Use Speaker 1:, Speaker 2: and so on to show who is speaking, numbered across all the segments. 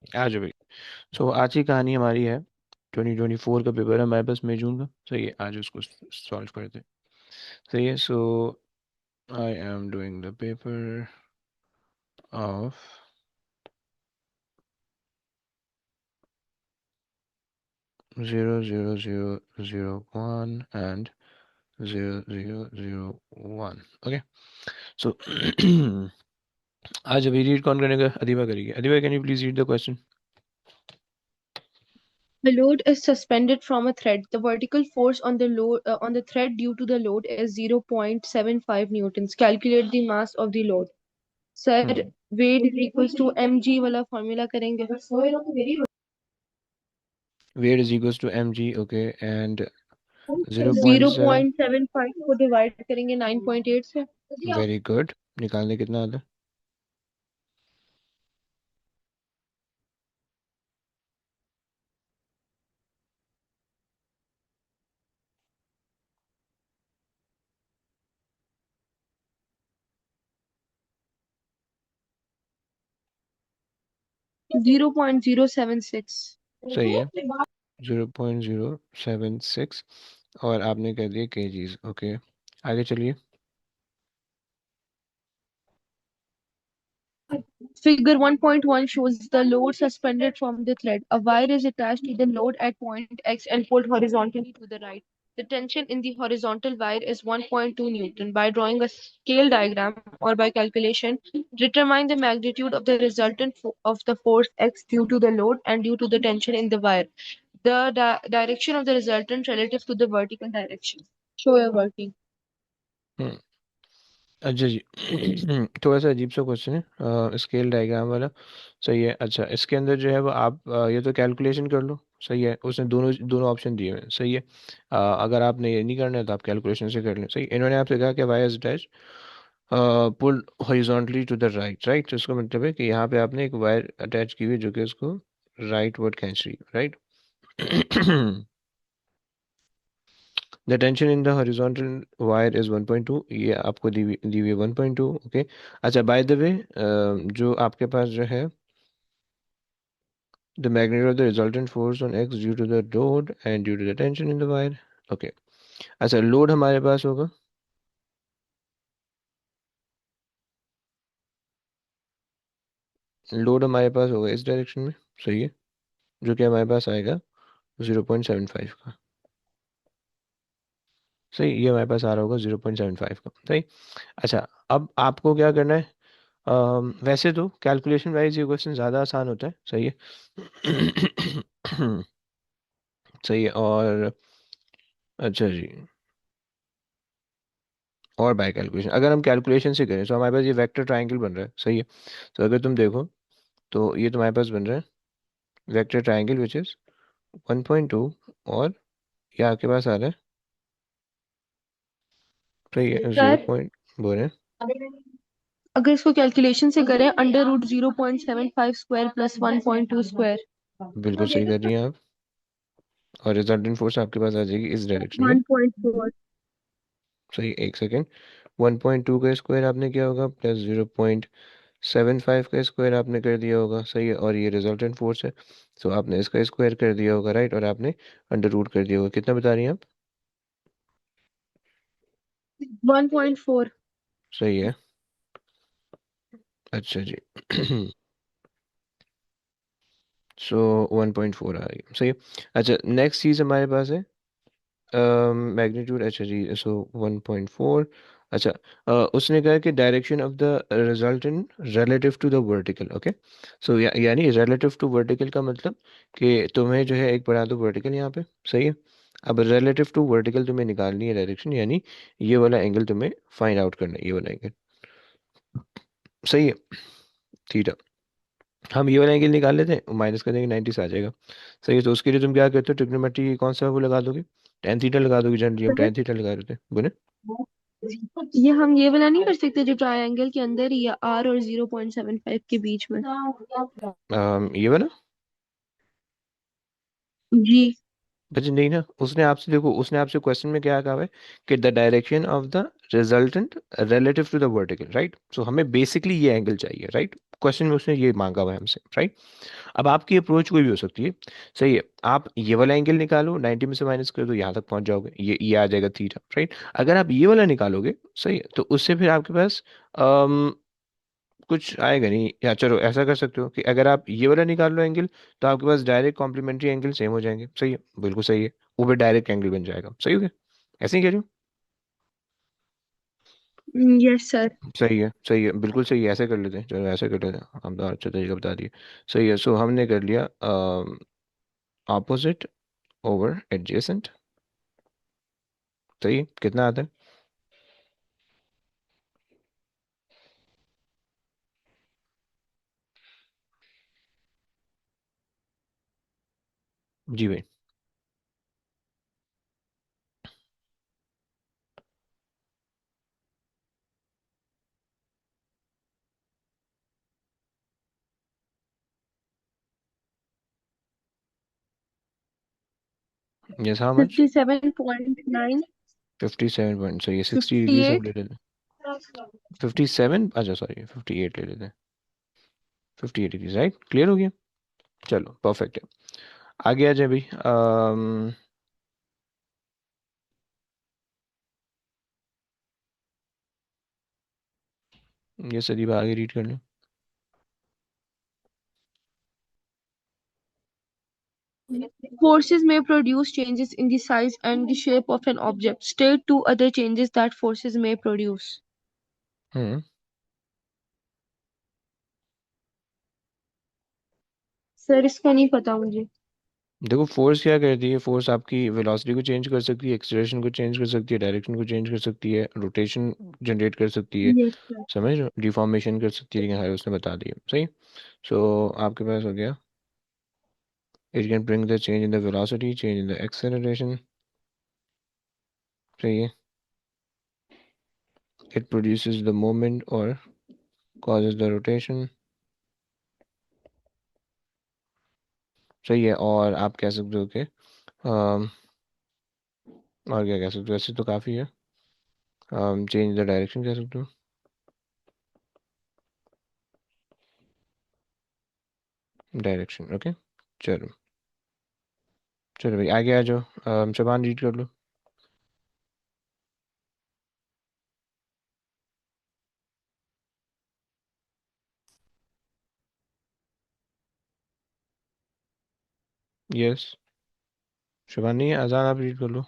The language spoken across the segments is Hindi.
Speaker 1: आज भाई। सो आज की कहानी हमारी है 2024 का पेपर है हमारे पास मई जून का। सही है, आज उसको सॉल्व करते हैं। सही है। So I am doing the paper of 00001 and 0001। Okay. So आज अभी रीड कौन करेगा? अधिबा करेगी। Adhiba, can you please read the question?
Speaker 2: The load is suspended from a thread. The vertical force on the load on the thread due to the load is 0.75 newtons. Calculate the mass of the load. Sir,
Speaker 1: hmm.
Speaker 2: weight is equals to mg वाला formula करेंगे.
Speaker 1: Weight is equals to M G. Okay. And 0.7।
Speaker 2: 0.75 को डिवाइड करेंगे 9.8 से.
Speaker 1: Very good. निकालने कितना आता है?
Speaker 2: 0.076.
Speaker 1: सही है। 0.076। और आपने कह दिया केजीज। ओके, आगे चलिए।
Speaker 2: Figure 1.1 shows the load suspended from the thread. A wire is attached to the load at point X and pulled horizontally to the right. The tension in the horizontal wire is 1.2 Newton. By drawing a scale diagram or by calculation, determine the magnitude of the resultant of the force X due to the load and due to the tension in the wire. The direction of the resultant relative to the vertical direction. Show your working.
Speaker 1: हम्म। अच्छा जी। थोड़ा सा अजीब सा क्वेश्चन है, स्केल डायग्राम वाला। सही है। अच्छा, इसके अंदर जो है वो आप ये तो कैलकुलेशन कर लो। सही है, उसने दोनों दोनों ऑप्शन दिए हुए हैं। सही है। अगर आपने ये नहीं करना है तो आप कैलकुलेशन से कर लें। सही, इन्होंने आपसे कहा कि Y is attach pull horizontally to the right. Right, तो इसका मतलब है कि यहाँ पे आपने एक वायर अटैच की हुई है जो कि उसको राइट वर्ड खींच रही है। Right. The tension in the horizontal wire is 1.2। ये आपको दी हुई 1.2। ओके। अच्छा, बाय द वे, जो आपके पास जो है the magnitude of the resultant force on X due to the load and due to the tension in the wire. Okay. अच्छा, लोड हमारे पास होगा, लोड हमारे पास होगा इस डायरेक्शन में। सही है, जो कि हमारे पास आएगा 0.75 का। सही, ये हमारे पास आ रहा होगा 0.75 का। सही। अच्छा, अब आपको क्या करना है? वैसे तो कैलकुलेशन वाइज ये क्वेश्चन ज़्यादा आसान होता है। सही है। सही है। और अच्छा जी, और बाय कैलकुलेशन अगर हम कैलकुलेशन से करें तो हमारे पास ये वेक्टर ट्रायंगल बन रहा है। सही है। तो अगर तुम देखो तो ये तुम्हारे पास बन रहा है वेक्टर ट्रायंगल विच इज़ 1.2। और ये आपके पास आ रहा है, सही है, जीरो
Speaker 2: सर,
Speaker 1: पॉइंट बोल रहे हैं।
Speaker 2: अगर इसको कैलकुलेशन से करें √0.75 स्क्वायर प्लस 1.2 स्क्वायर.
Speaker 1: बिल्कुल सही कर रही हैं आप। और रिजल्टेंट फोर्स आपके पास आ जाएगी इस डायरेक्शन में।
Speaker 2: 1.4.
Speaker 1: सही, एक सेकेंड। 1.2 का स्क्वायर आपने किया होगा प्लस 0.75 का स्क्वायर आपने कर दिया होगा। सही है। और ये रिजल्टेंट फोर्स है, तो आपने इसका स्क्वायर कर दिया होगा। राइट, और आपने अंडर रूट कर दिया होगा। कितना बता रही हैं आप?
Speaker 2: 1.4.
Speaker 1: सही है। अच्छा जी। सो 1.4 आ रही है। सही है। अच्छा, नेक्स्ट चीज़ हमारे पास है मैग्नीट्यूड। अच्छा जी, सो 1.4। अच्छा, उसने कहा कि direction of the resultant relative to the vertical. Okay. So यानी रिलेटिव टू वर्टिकल का मतलब कि तुम्हें जो है एक बना दो वर्टिकल यहाँ पे। सही है। अब रिलेटिव टू वर्टिकल तुम्हें निकालनी है डायरेक्शन, यानी ये वाला एंगल तुम्हें फाइंड आउट करना है, ये वाला एंगल। सही है। थीटा। हम ये वाला एंगल निकाल लेते हैं, माइनस कर देंगे, 90 से आ जाएगा। सही है। तो उसके लिए तुम क्या करते हो? ट्रिग्नोमेट्री कौन सा वो लगा दोगे? टेन थीटा लगा दोगे। जनरली हम टेन थीटा लगा देते हैं, बोले।
Speaker 2: ये हम ये वाला नहीं कर सकते जो ट्रायंगल के अंदर ही है, R और 0.75 के बीच में.
Speaker 1: ये वाला।
Speaker 2: जी.
Speaker 1: बच्चे नहीं ना, उसने आपसे देखो, उसने आपसे क्वेश्चन में क्या कहा है कि the direction of the resultant relative to the vertical, right. So हमें बेसिकली ये एंगल चाहिए, राइट। क्वेश्चन में उसने ये मांगा हुआ है हमसे, राइट। अब आपकी अप्रोच कोई भी हो सकती है, सही है। आप ये वाला एंगल निकालो, 90 में से माइनस कर दो, यहाँ तक पहुंच जाओगे, ये आ जाएगा थीटा, राइट। अगर आप ये वाला निकालोगे, सही है, तो उससे फिर आपके पास कुछ आएगा नहीं। या चलो ऐसा कर सकते हो कि अगर आप ये वाला निकाल लो एंगल, तो आपके पास डायरेक्ट कॉम्प्लीमेंट्री एंगल सेम हो जाएंगे, सही है, बिल्कुल सही है। वो भी डायरेक्ट एंगल बन जाएगा, सही हो गया। ऐसे ही कह रही हूँ।
Speaker 2: Yes sir.
Speaker 1: सही है, सही है, बिल्कुल सही है, ऐसे कर लेते हैं, चलो ऐसे कर लेते हैं, हम तो अच्छा तरीका बता दिए। सही है, सो हमने कर लिया ऑपोजिट ओवर एडजेसेंट। सही है, कितना आता है? जी भाई। Yes, how much?
Speaker 2: 57.9।
Speaker 1: 57 पॉइंट, सही है, 60 डिग्री हम
Speaker 2: 58।
Speaker 1: ले लेते हैं। 57, अच्छा सॉरी, 58 ले लेते हैं। 58 डिग्री, राइट, क्लियर हो गया। चलो परफेक्ट है। आगे आ जाए भाई। ये सदीबा आगे रीड कर लो।
Speaker 2: Forces may produce changes in the size and the shape of an object. State two other changes that forces may produce.
Speaker 1: Hmm.
Speaker 2: Sir इसका नहीं पता मुझे।
Speaker 1: देखो फोर्स क्या करती है, फोर्स आपकी वेलोसिटी को चेंज कर सकती है, एक्सीलरेशन को चेंज कर सकती है, डायरेक्शन को चेंज कर सकती है, रोटेशन जनरेट कर सकती है,
Speaker 2: यस सर।
Speaker 1: समझ रहे हो, डिफॉर्मेशन कर सकती है, लेकिन हर उसने बता दिया, सही। सो आपके पास हो गया, it can bring the change in the velocity, change in the acceleration, सही है। इट प्रोड्यूसेस द मोमेंट और causes द रोटेशन, सही है। और आप कह सकते हो कि और क्या कह सकते हो, ऐसे तो काफ़ी है। चेंज द डायरेक्शन कह सकते हो, डायरेक्शन, ओके। चलो, चलो भाई आगे आ जाओ। शबान रीड कर लो। यस, शबान नहीं है, अजान आप रीड कर लो।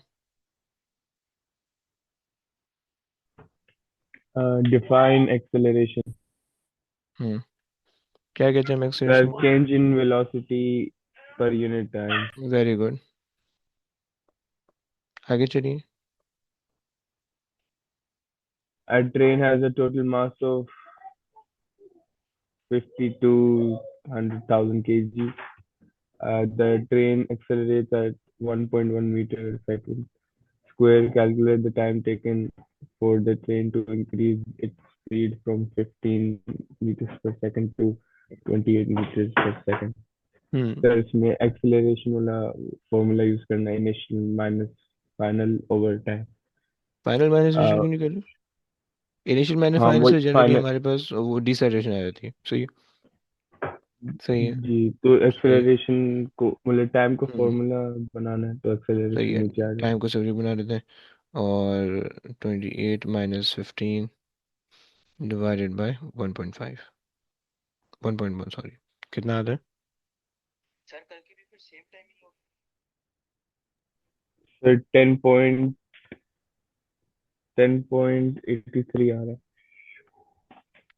Speaker 3: Define acceleration.
Speaker 1: हम्म। क्या कहते हैं हम
Speaker 3: The
Speaker 1: एक्सेलरेशन को?
Speaker 3: change in velocity per unit time.
Speaker 1: Very good, आगे चलिए।
Speaker 3: A train has a total mass of 50 to 100,000 kg. The train accelerates at 1.1 meter second square. Calculate the time taken for the train to increase its speed from 15 meters per second to 28 meters per second.
Speaker 1: Hmm.
Speaker 3: Sir इसमें एक्सेलरेशन वाला फॉर्मूला यूज करना है, initial minus final over time.
Speaker 1: Final minus initial क्यों नहीं कर रहे? इनिशियल माइनस
Speaker 3: हाँ
Speaker 1: फाइनल
Speaker 3: वही
Speaker 1: से जनरली
Speaker 3: फाइनल।
Speaker 1: हमारे पास वो डिसैलेरेशन आ जाती है, सही है। सही है,
Speaker 3: जी तो
Speaker 1: सही है।
Speaker 3: एक्सेलरेशन को मतलब टाइम को
Speaker 1: हम्म।
Speaker 3: फॉर्मूला बनाना है तो
Speaker 1: सही
Speaker 3: एक्सेलरेशन
Speaker 1: है,
Speaker 3: नीचे आ जाए।
Speaker 1: टाइम को सब्जेक्ट बना देते हैं। और 28 - 15 डिवाइडेड बाय 1.5, 1.1 सॉरी, कितना आता है? सर कल की भी फिर सेम टाइमिंग होगी।
Speaker 3: सर 10.83 आ रहा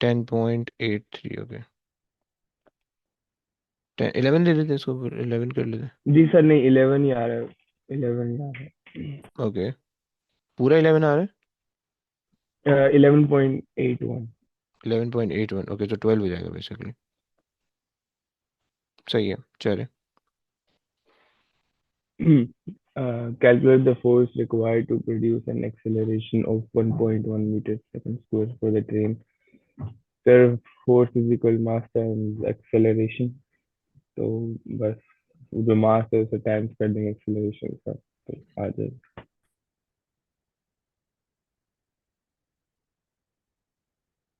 Speaker 1: 10.83, ओके। 11 ले लेते हैं इसको, 11 कर लेते
Speaker 3: है। जी सर नहीं 11 ही आ रहा है, 11 ही आ रहा
Speaker 1: हैं, ओके। पूरा 11 आ रहा है।
Speaker 3: है। 11.81।
Speaker 1: 11.81, ओके, तो 12 हो जाएगा बेसिकली। सही है, चले।
Speaker 3: Calculate the force required to produce an acceleration of 1.1 meters second square for the train. The force is equal mass times acceleration. तो बस जो मास है उसे टाइम स्प्रेडिंग एक्सेलरेशन का तो आ जाए।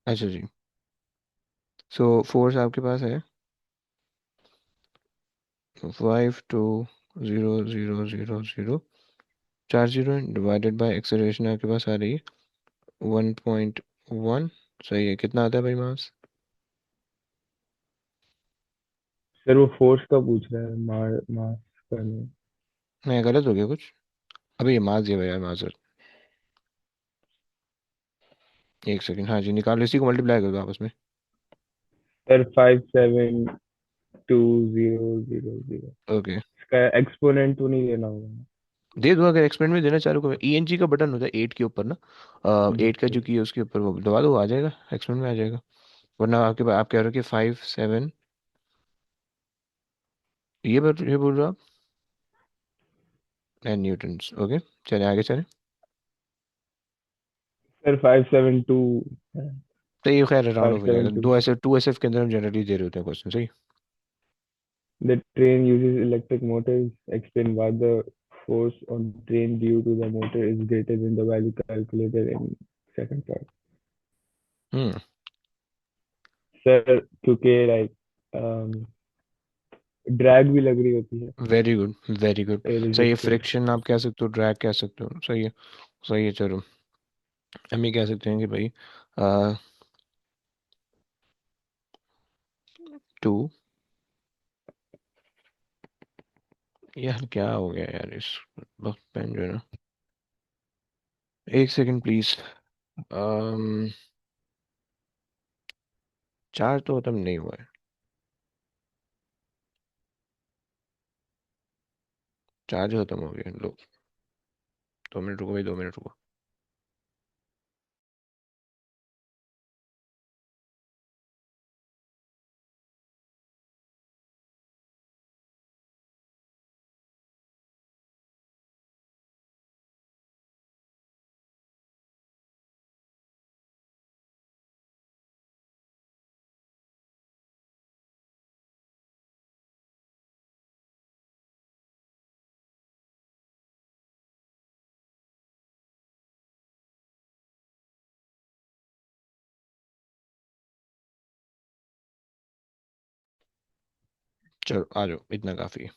Speaker 1: अच्छा जी। सो फोर्स आपके पास है 52000 चार जीरो डिवाइडेड बाय एक्सेलरेशन आपके पास आ रही है 1.1। सही है, कितना आता है भाई मास?
Speaker 3: सर वो फोर्स का पूछ रहा है, मास का नहीं।
Speaker 1: मैं गलत हो गया कुछ? अबे ये मास दिया भैया, मास। एक सेकंड, हाँ जी, निकालो, इसी को मल्टीप्लाई कर दो आपस में।
Speaker 3: सर 5720000।
Speaker 1: ओके।
Speaker 3: इसका एक्सपोनेंट तो नहीं देना होगा?
Speaker 1: दे दो, अगर एक्सपेरिमेंट में देना चालू करो, ईएनजी का बटन होता है 8 के ऊपर ना, 8 का
Speaker 3: सर
Speaker 1: जो की है उसके ऊपर वो दबा दो, आ जाएगा, एक्सपेरिमेंट में आ जाएगा। वरना आपके पास आप कह रहे हो कि 5 7, ये बोल रहे हो आप, 9 न्यूटन्स। ओके, चले आगे चले।
Speaker 3: सर 572
Speaker 1: तो ये खैर राउंड
Speaker 3: फाइव
Speaker 1: ऑफ हो
Speaker 3: सेवन
Speaker 1: जाएगा,
Speaker 3: टू
Speaker 1: 2SF के अंदर हम जनरली दे रहे होते हैं क्वेश्चन, सही।
Speaker 3: The train uses electric motors. Explain why the force on train due to the motor is greater than the value calculated in second part.
Speaker 1: Hmm.
Speaker 3: Sir क्योंकि ड्रैग भी लग रही होती है
Speaker 1: वेरी गुड, वेरी गुड। सही है,
Speaker 3: रेजिस्टेंस।
Speaker 1: फ्रिक्शन आप कह सकते हो, ड्रैग कह सकते हो, सही है। सही है, चलो। हम ये कह सकते हैं कि भाई 2, यार क्या हो गया यार इस वक्त, पेन जो है ना, एक सेकंड प्लीज। um, चार्ज तो खत्म नहीं हुआ है, चार्ज खत्म हो गया, लो। 2 मिनट रुको भाई, 2 मिनट रुको। चलो आ जाओ, इतना काफ़ी है,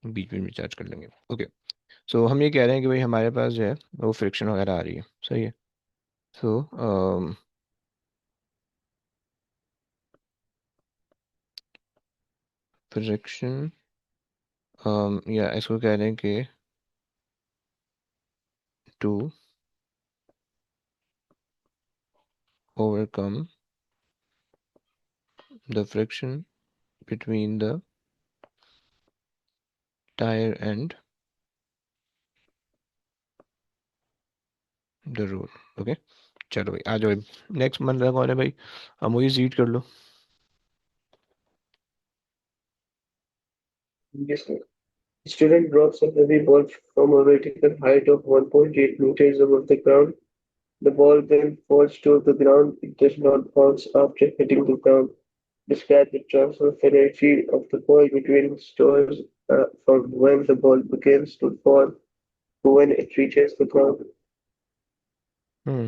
Speaker 1: बीच बीच में चार्ज कर लेंगे। ओके। सो हम ये कह रहे हैं कि भाई हमारे पास जो है वो फ्रिक्शन वगैरह आ रही है, सही है। सो फ्रिक्शन, या इसको कह रहे हैं कि to overcome the friction between the tyre and the road. Okay, चलो भाई आ जाओ। नेक्स्ट बंदा कौन है भाई? हम वही सीट कर लो।
Speaker 4: Yes, sir. Student drops a heavy ball from a vertical height of 1.8 meters above the ground. The ball then falls to the ground. It does not bounce after hitting the ground. Describe the transfer of energy of the ball between stores from when the ball begins to fall to when it reaches the ground.
Speaker 1: हम्म,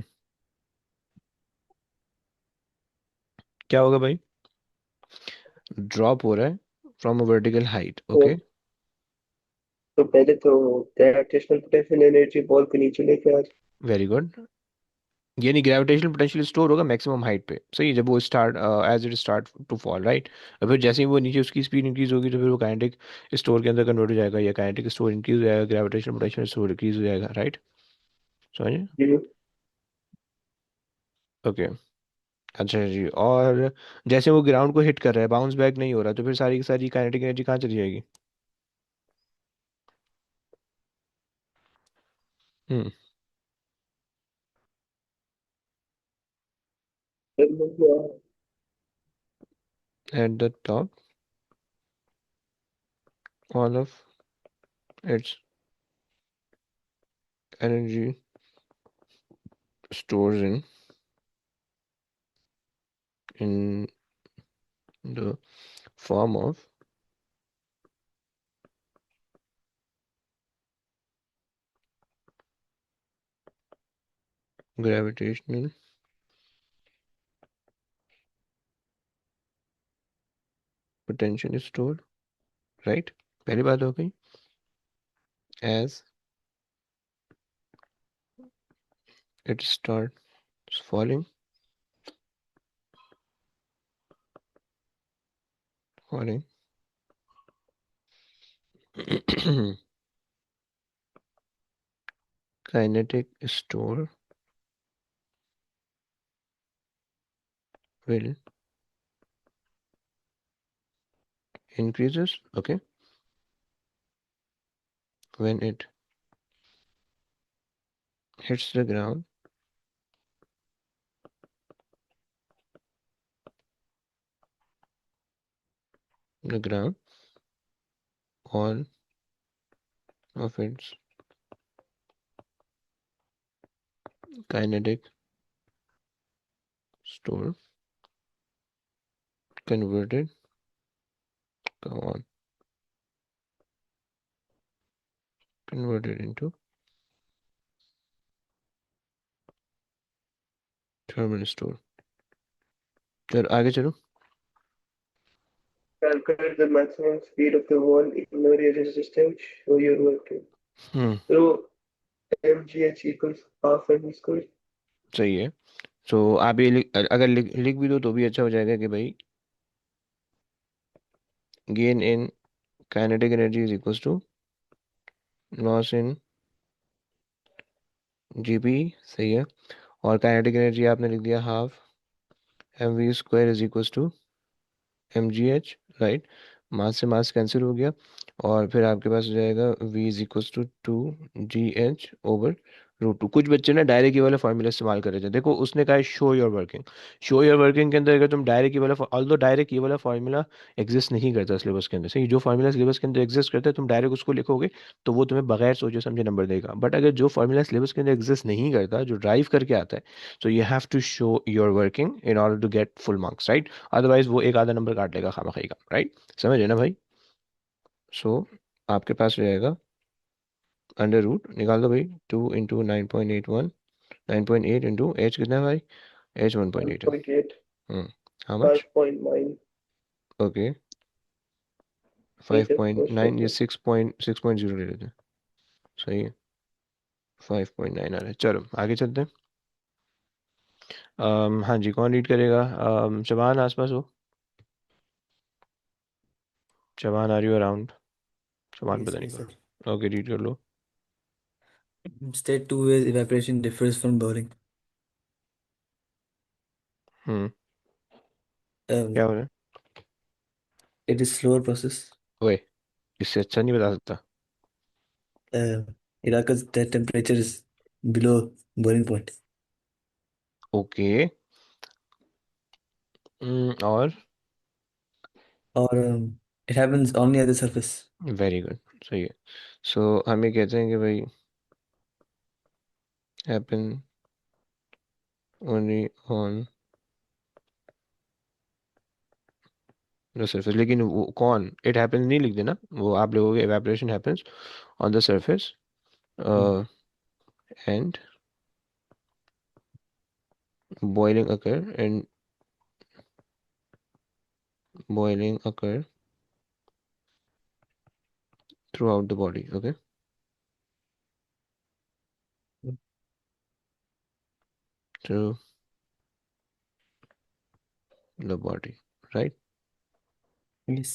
Speaker 1: क्या होगा भाई? ड्रॉप हो रहा है from a vertical height, okay.
Speaker 4: तो, तो पहले तो ग्रेविटेशनल पोटेंशियल एनर्जी बॉल को नीचे लेके आ
Speaker 1: वेरी गुड। यानी ग्रेविटेशनल पोटेंशियल स्टोर होगा मैक्सिमम हाइट पे, सही है, जब वो start as it start to fall, right. और फिर जैसे ही वो नीचे उसकी स्पीड इंक्रीज होगी तो फिर वो काइनेटिक स्टोर के अंदर कन्वर्ट हो जाएगा, या काइनेटिक स्टोर इंक्रीज हो जाएगा, ग्रेविटेशनल पोटेंशियल स्टोर इंक्रीज हो जाएगा, राइट। समझे?
Speaker 4: रही
Speaker 1: ओके। अच्छा जी, और जैसे वो ग्राउंड को हिट कर रहा है, बाउंस बैक नहीं हो रहा, तो फिर सारी की सारी काइनेटिक एनर्जी कहाँ चली जाएगी? हम्म।
Speaker 4: है।
Speaker 1: At the top all of its energy stores in the form of gravitational potential is stored, right? पहली बात हो गई. As it starts falling, falling. Kinetic store will increases, okay, when it hits the ground. The ground, all of its kinetic store converted, go on, converted into thermal store. चलो आगे चलो.
Speaker 4: Calculate the maximum speed of the wall, ignore your resistance, show your working.
Speaker 1: Hmm.
Speaker 4: So mgh equals half m square.
Speaker 1: सही है. सो आप ये अगर लिख भी दो तो भी अच्छा हो जाएगा कि भाई gain in kinetic energy is equals to loss in gp. सही है. और काइनेटिक एनर्जी आपने लिख दिया half m v square is equals to M g h, right. Mass से मास कैंसिल हो गया और फिर आपके पास हो जाएगा v is equals to 2gh/√2. कुछ बच्चे ना डायरेक्ट ये वाला फार्मूला इस्तेमाल कर रहे थे. देखो उसने कहा है show your working. Show your working के अंदर अगर तुम डायरेक्ट ये वाला ऑल्दो डायरेक्ट ये वाला फार्मूला एग्जिस्ट नहीं करता सिलेबस के अंदर. सही, जो फार्मूला सिलेबस के अंदर एग्जिस्ट करता है तुम डायरेक्ट उसको लिखोगे तो वो तुम्हें बगैर सोचे समझे नंबर देगा. बट अगर जो फार्मूला सिलेबस के अंदर एग्जिस्ट नहीं करता, जो ड्राइव करके आता है, so you have to show your working in order to get full marks, right? Otherwise वो एक आधा नंबर काट लेगा खामखाई का, राइट? समझे ना भाई? सो आपके पास रहेगा अंडर रूट निकाल दो भाई. 2 × 9.81, 9.8 इंटू एच कितना है भाई? एच 1.8 है.
Speaker 4: 1.8,
Speaker 1: how much?
Speaker 4: 5.9
Speaker 1: okay. Five
Speaker 4: meter
Speaker 1: point
Speaker 4: per
Speaker 1: nine ये
Speaker 4: second.
Speaker 1: 6.0 ले लेते हैं. सही है. 5.9 आ रहा है. चलो आगे चलते हैं. हाँ जी, कौन रीड करेगा? शबान आसपास हो? Shaban are you around? Shaban
Speaker 5: Yes,
Speaker 1: पता नहीं
Speaker 5: yes, sir.
Speaker 1: कहाँ. ओके, रीड कर लो.
Speaker 5: State 2 is evaporation differs from boiling.
Speaker 1: हम्म. क्या
Speaker 5: Um,
Speaker 1: हो रहा है?
Speaker 5: it is slower process.
Speaker 1: ओए, इससे अच्छा नहीं बता सकता.
Speaker 5: Uh, it occurs that temperature is below boiling point.
Speaker 1: Okay. और
Speaker 5: Or it happens only at the surface.
Speaker 1: Very good. सही है. सो हम ये कहते हैं कि भाई happen only on the surface. लेकिन वो कौन, इट हैपन्स नहीं लिख देना. वो आप लोगों के evaporation happens on the surface
Speaker 5: Mm.
Speaker 1: And boiling occur and boiling occur throughout the body. Okay, through the body, right?
Speaker 5: Yes.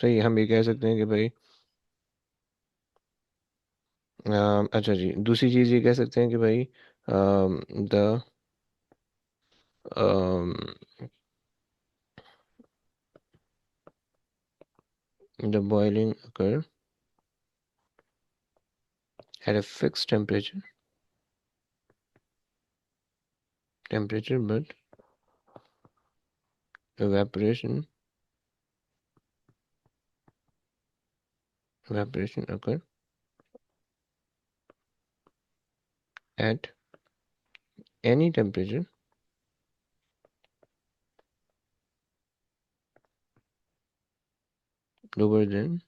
Speaker 1: सही है. हम ये कह सकते हैं कि भाई अच्छा जी, दूसरी चीज़ ये कह सकते हैं कि भाई the the boiling occur at a fixed temperature, but evaporation occur at any temperature lower than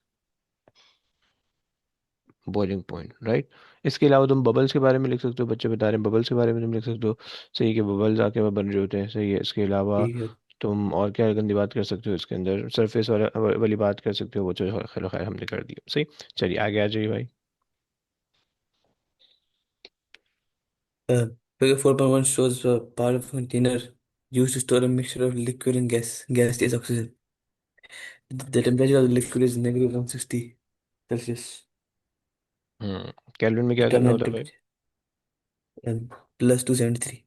Speaker 1: boiling point, right. इसके अलावा तुम बबल्स के बारे में लिख सकते हो, बच्चे बता रहे हैं बबल्स के बारे में तुम लिख सकते हो। सही है कि बबल्स आके वहाँ बन रहे होते हैं, सही है। इसके अलावा
Speaker 5: ठीक है।
Speaker 1: तुम और क्या गंदी बात कर सकते हो इसके अंदर, सरफेस वाला वाली बात कर सकते हो, वो तो खैर खैर हमने कर दी, सही। चलिए आगे आ जाइए भाई।
Speaker 5: Figure 4.1 shows a part of a container used to store a mixture of liquid and gas is oxygen. The temperature of the liquid is negative 160 Celsius.
Speaker 1: Kelvin में क्या करना
Speaker 5: Determinant
Speaker 1: होता है भाई?
Speaker 5: temperature and plus 273.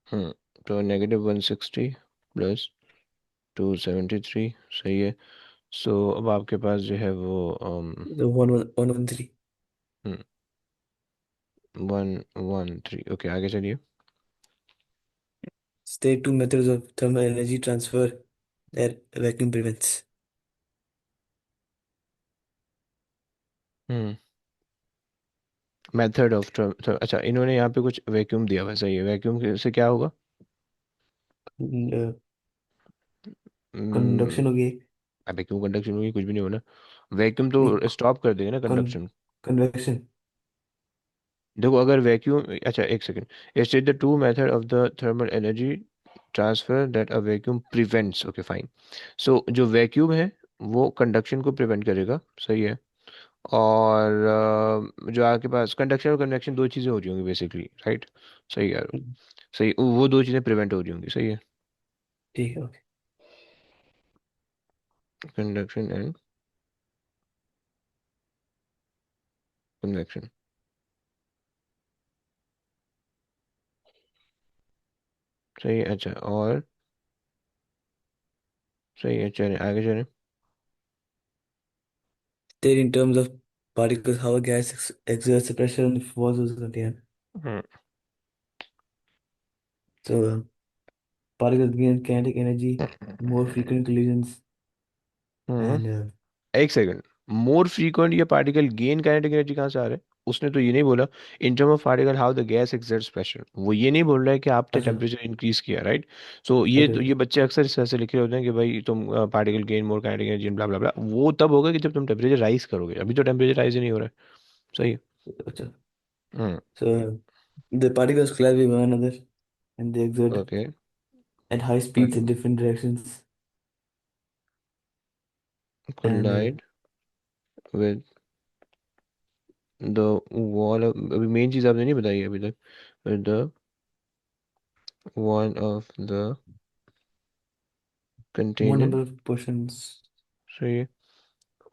Speaker 1: हम्म तो -160 प्लस 273, सही है। सो अब आपके पास जो है वो
Speaker 5: The 113.
Speaker 1: 113, ओके आगे चलिए।
Speaker 5: State two methods of thermal energy transfer that vacuum prevents.
Speaker 1: Hmm method of, अच्छा इन्होंने यहाँ पे कुछ वैक्यूम दिया हुआ है, सही है। वैक्यूम से क्या होगा?
Speaker 5: कंडक्शन
Speaker 1: हम्म,
Speaker 5: होगी।
Speaker 1: अबे क्यों कंडक्शन होगी, कुछ भी नहीं होना। वैक्यूम
Speaker 5: नहीं,
Speaker 1: तो स्टॉप कर देगा ना कंडक्शन।
Speaker 5: कन्वेक्शन।
Speaker 1: देखो अगर वैक्यूम, अच्छा एक second, state the two method of the thermal energy transfer that a vacuum prevents, okay fine. So जो वैक्यूम है वो कंडक्शन को प्रिवेंट करेगा, सही है। और जो आपके पास कंडक्शन और कन्वेक्शन दो चीज़ें हो रही होंगी बेसिकली, राइट। सही है, सही, वो दो चीज़ें प्रिवेंट हो रही होंगी, सही है।
Speaker 5: ठीक है, ओके।
Speaker 1: कंडक्शन एंड कन्वेक्शन, सही है। अच्छा और सही है, चलें आगे चलें।
Speaker 5: State in terms of particles how a gas exerts a pressure on the walls of the container.
Speaker 1: Hmm
Speaker 5: So, particles gain kinetic energy, more frequent collisions,
Speaker 1: hmm
Speaker 5: and
Speaker 1: एक सेकंड, मोर फ्रीक्वेंट ये पार्टिकल गेन काइनेटिक एनर्जी कहाँ से आ रहा है? उसने तो ये नहीं बोला in term of particle how the gas exerts pressure, वो ये नहीं बोल रहा है कि आपने
Speaker 5: अच्छा,
Speaker 1: टेम्परेचर इंक्रीज किया, राइट। सो ये
Speaker 5: अच्छा,
Speaker 1: तो ये बच्चे अक्सर इस तरह से लिखे होते हैं कि भाई तुम particle gain more kinetic energy blah blah blah, वो तब होगा कि जब तुम टेम्परेचर राइज करोगे, अभी तो टेम्परेचर राइज ही नहीं हो रहा है, सही है।
Speaker 5: अच्छा.
Speaker 1: हम्म
Speaker 5: So, the particles collide with one another and they exert
Speaker 1: okay,
Speaker 5: at high speeds in different directions. And
Speaker 1: collide with the wall, अभी मेन चीज आपने नहीं बताई है अभी तक, with the wall of the
Speaker 5: more
Speaker 1: container,
Speaker 5: number of portions.
Speaker 1: सही है।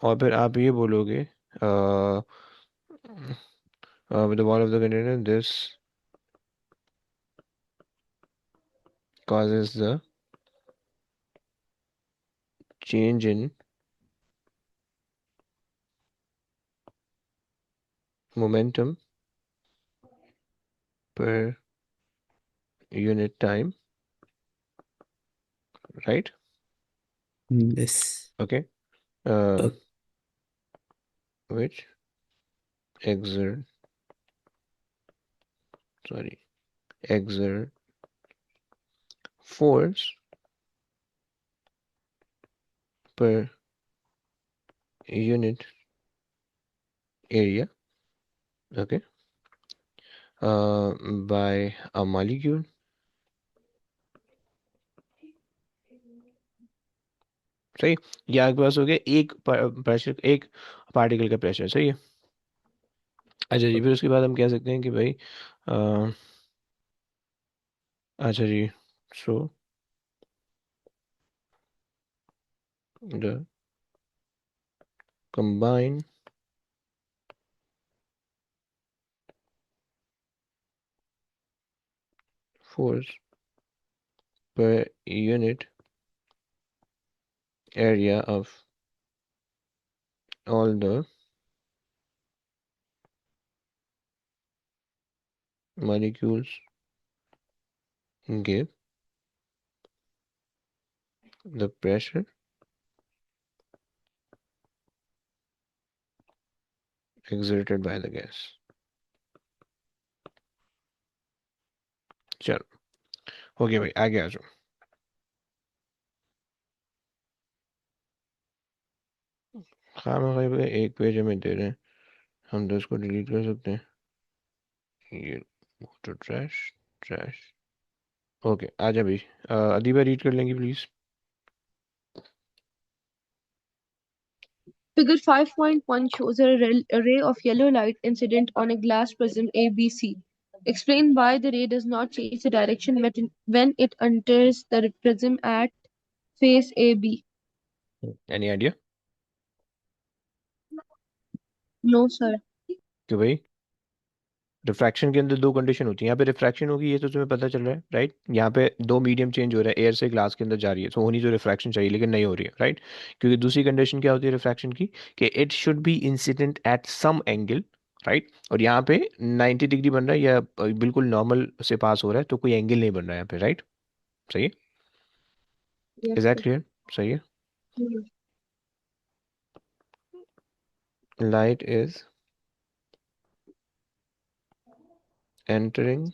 Speaker 1: और फिर आप ये बोलोगे with the wall of the container, this causes the change in momentum per unit time, right?
Speaker 5: Yes.
Speaker 1: Okay. uh,
Speaker 5: Uh,
Speaker 1: which exert, sorry, exert force per unit area, okay, uh, by a molecule, सही। ये आपके पास हो गया एक प्रेशर, एक पार्टिकल का प्रेशर, सही है। अच्छा जी, फिर उसके बाद हम कह सकते हैं कि भाई अ, अच्छा जी, so the combined force per unit area of all the molecules give the pressure exerted by the gas। चलो हो गया भाई, आगे आ जाओ। खामा एक पेज हमें दे रहे हैं, हम तो इसको डिलीट कर सकते हैं। ये तो ट्रैश, ट्रैश। ओके, आजा भाई। अदीबा रीड कर लेंगी please.
Speaker 2: Figure 5.1 shows a ray of yellow light incident on a glass prism ABC. Explain why the ray does not change the direction when it enters the prism at face AB.
Speaker 1: Any idea?
Speaker 2: No, sir.
Speaker 1: कि भाई रिफ्रैक्शन के अंदर दो कंडीशन होती है, यहाँ पे रिफ्रैक्शन होगी, ये तो तुम्हें पता चल रहा है राइट। यहाँ पे दो मीडियम चेंज हो रहा है, एयर से ग्लास के अंदर जा रही है, तो होनी जो रिफ्रैक्शन चाहिए लेकिन नहीं हो रही है राइट। क्योंकि दूसरी कंडीशन क्या होती है रिफ्रैक्शन की, कि it should be incident at some angle right. और यहाँ पे 90 डिग्री बन रहा है या बिल्कुल नॉर्मल से पास हो रहा है, तो कोई एंगल नहीं बन रहा है यहाँ पे राइट। सही है?
Speaker 2: Yes,
Speaker 1: is that
Speaker 2: sir.
Speaker 1: Clear? सही है।
Speaker 2: Hmm.
Speaker 1: Light is entering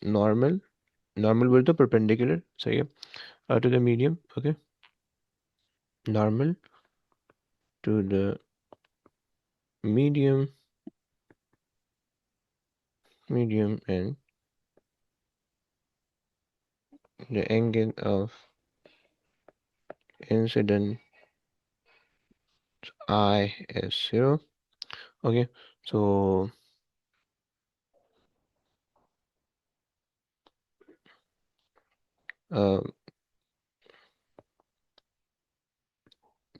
Speaker 1: normal, normal बोल तो परपेंडिकुलर, सही है, to the medium, okay, normal to the medium, medium and the angle of incident I is 0. Okay, so uh,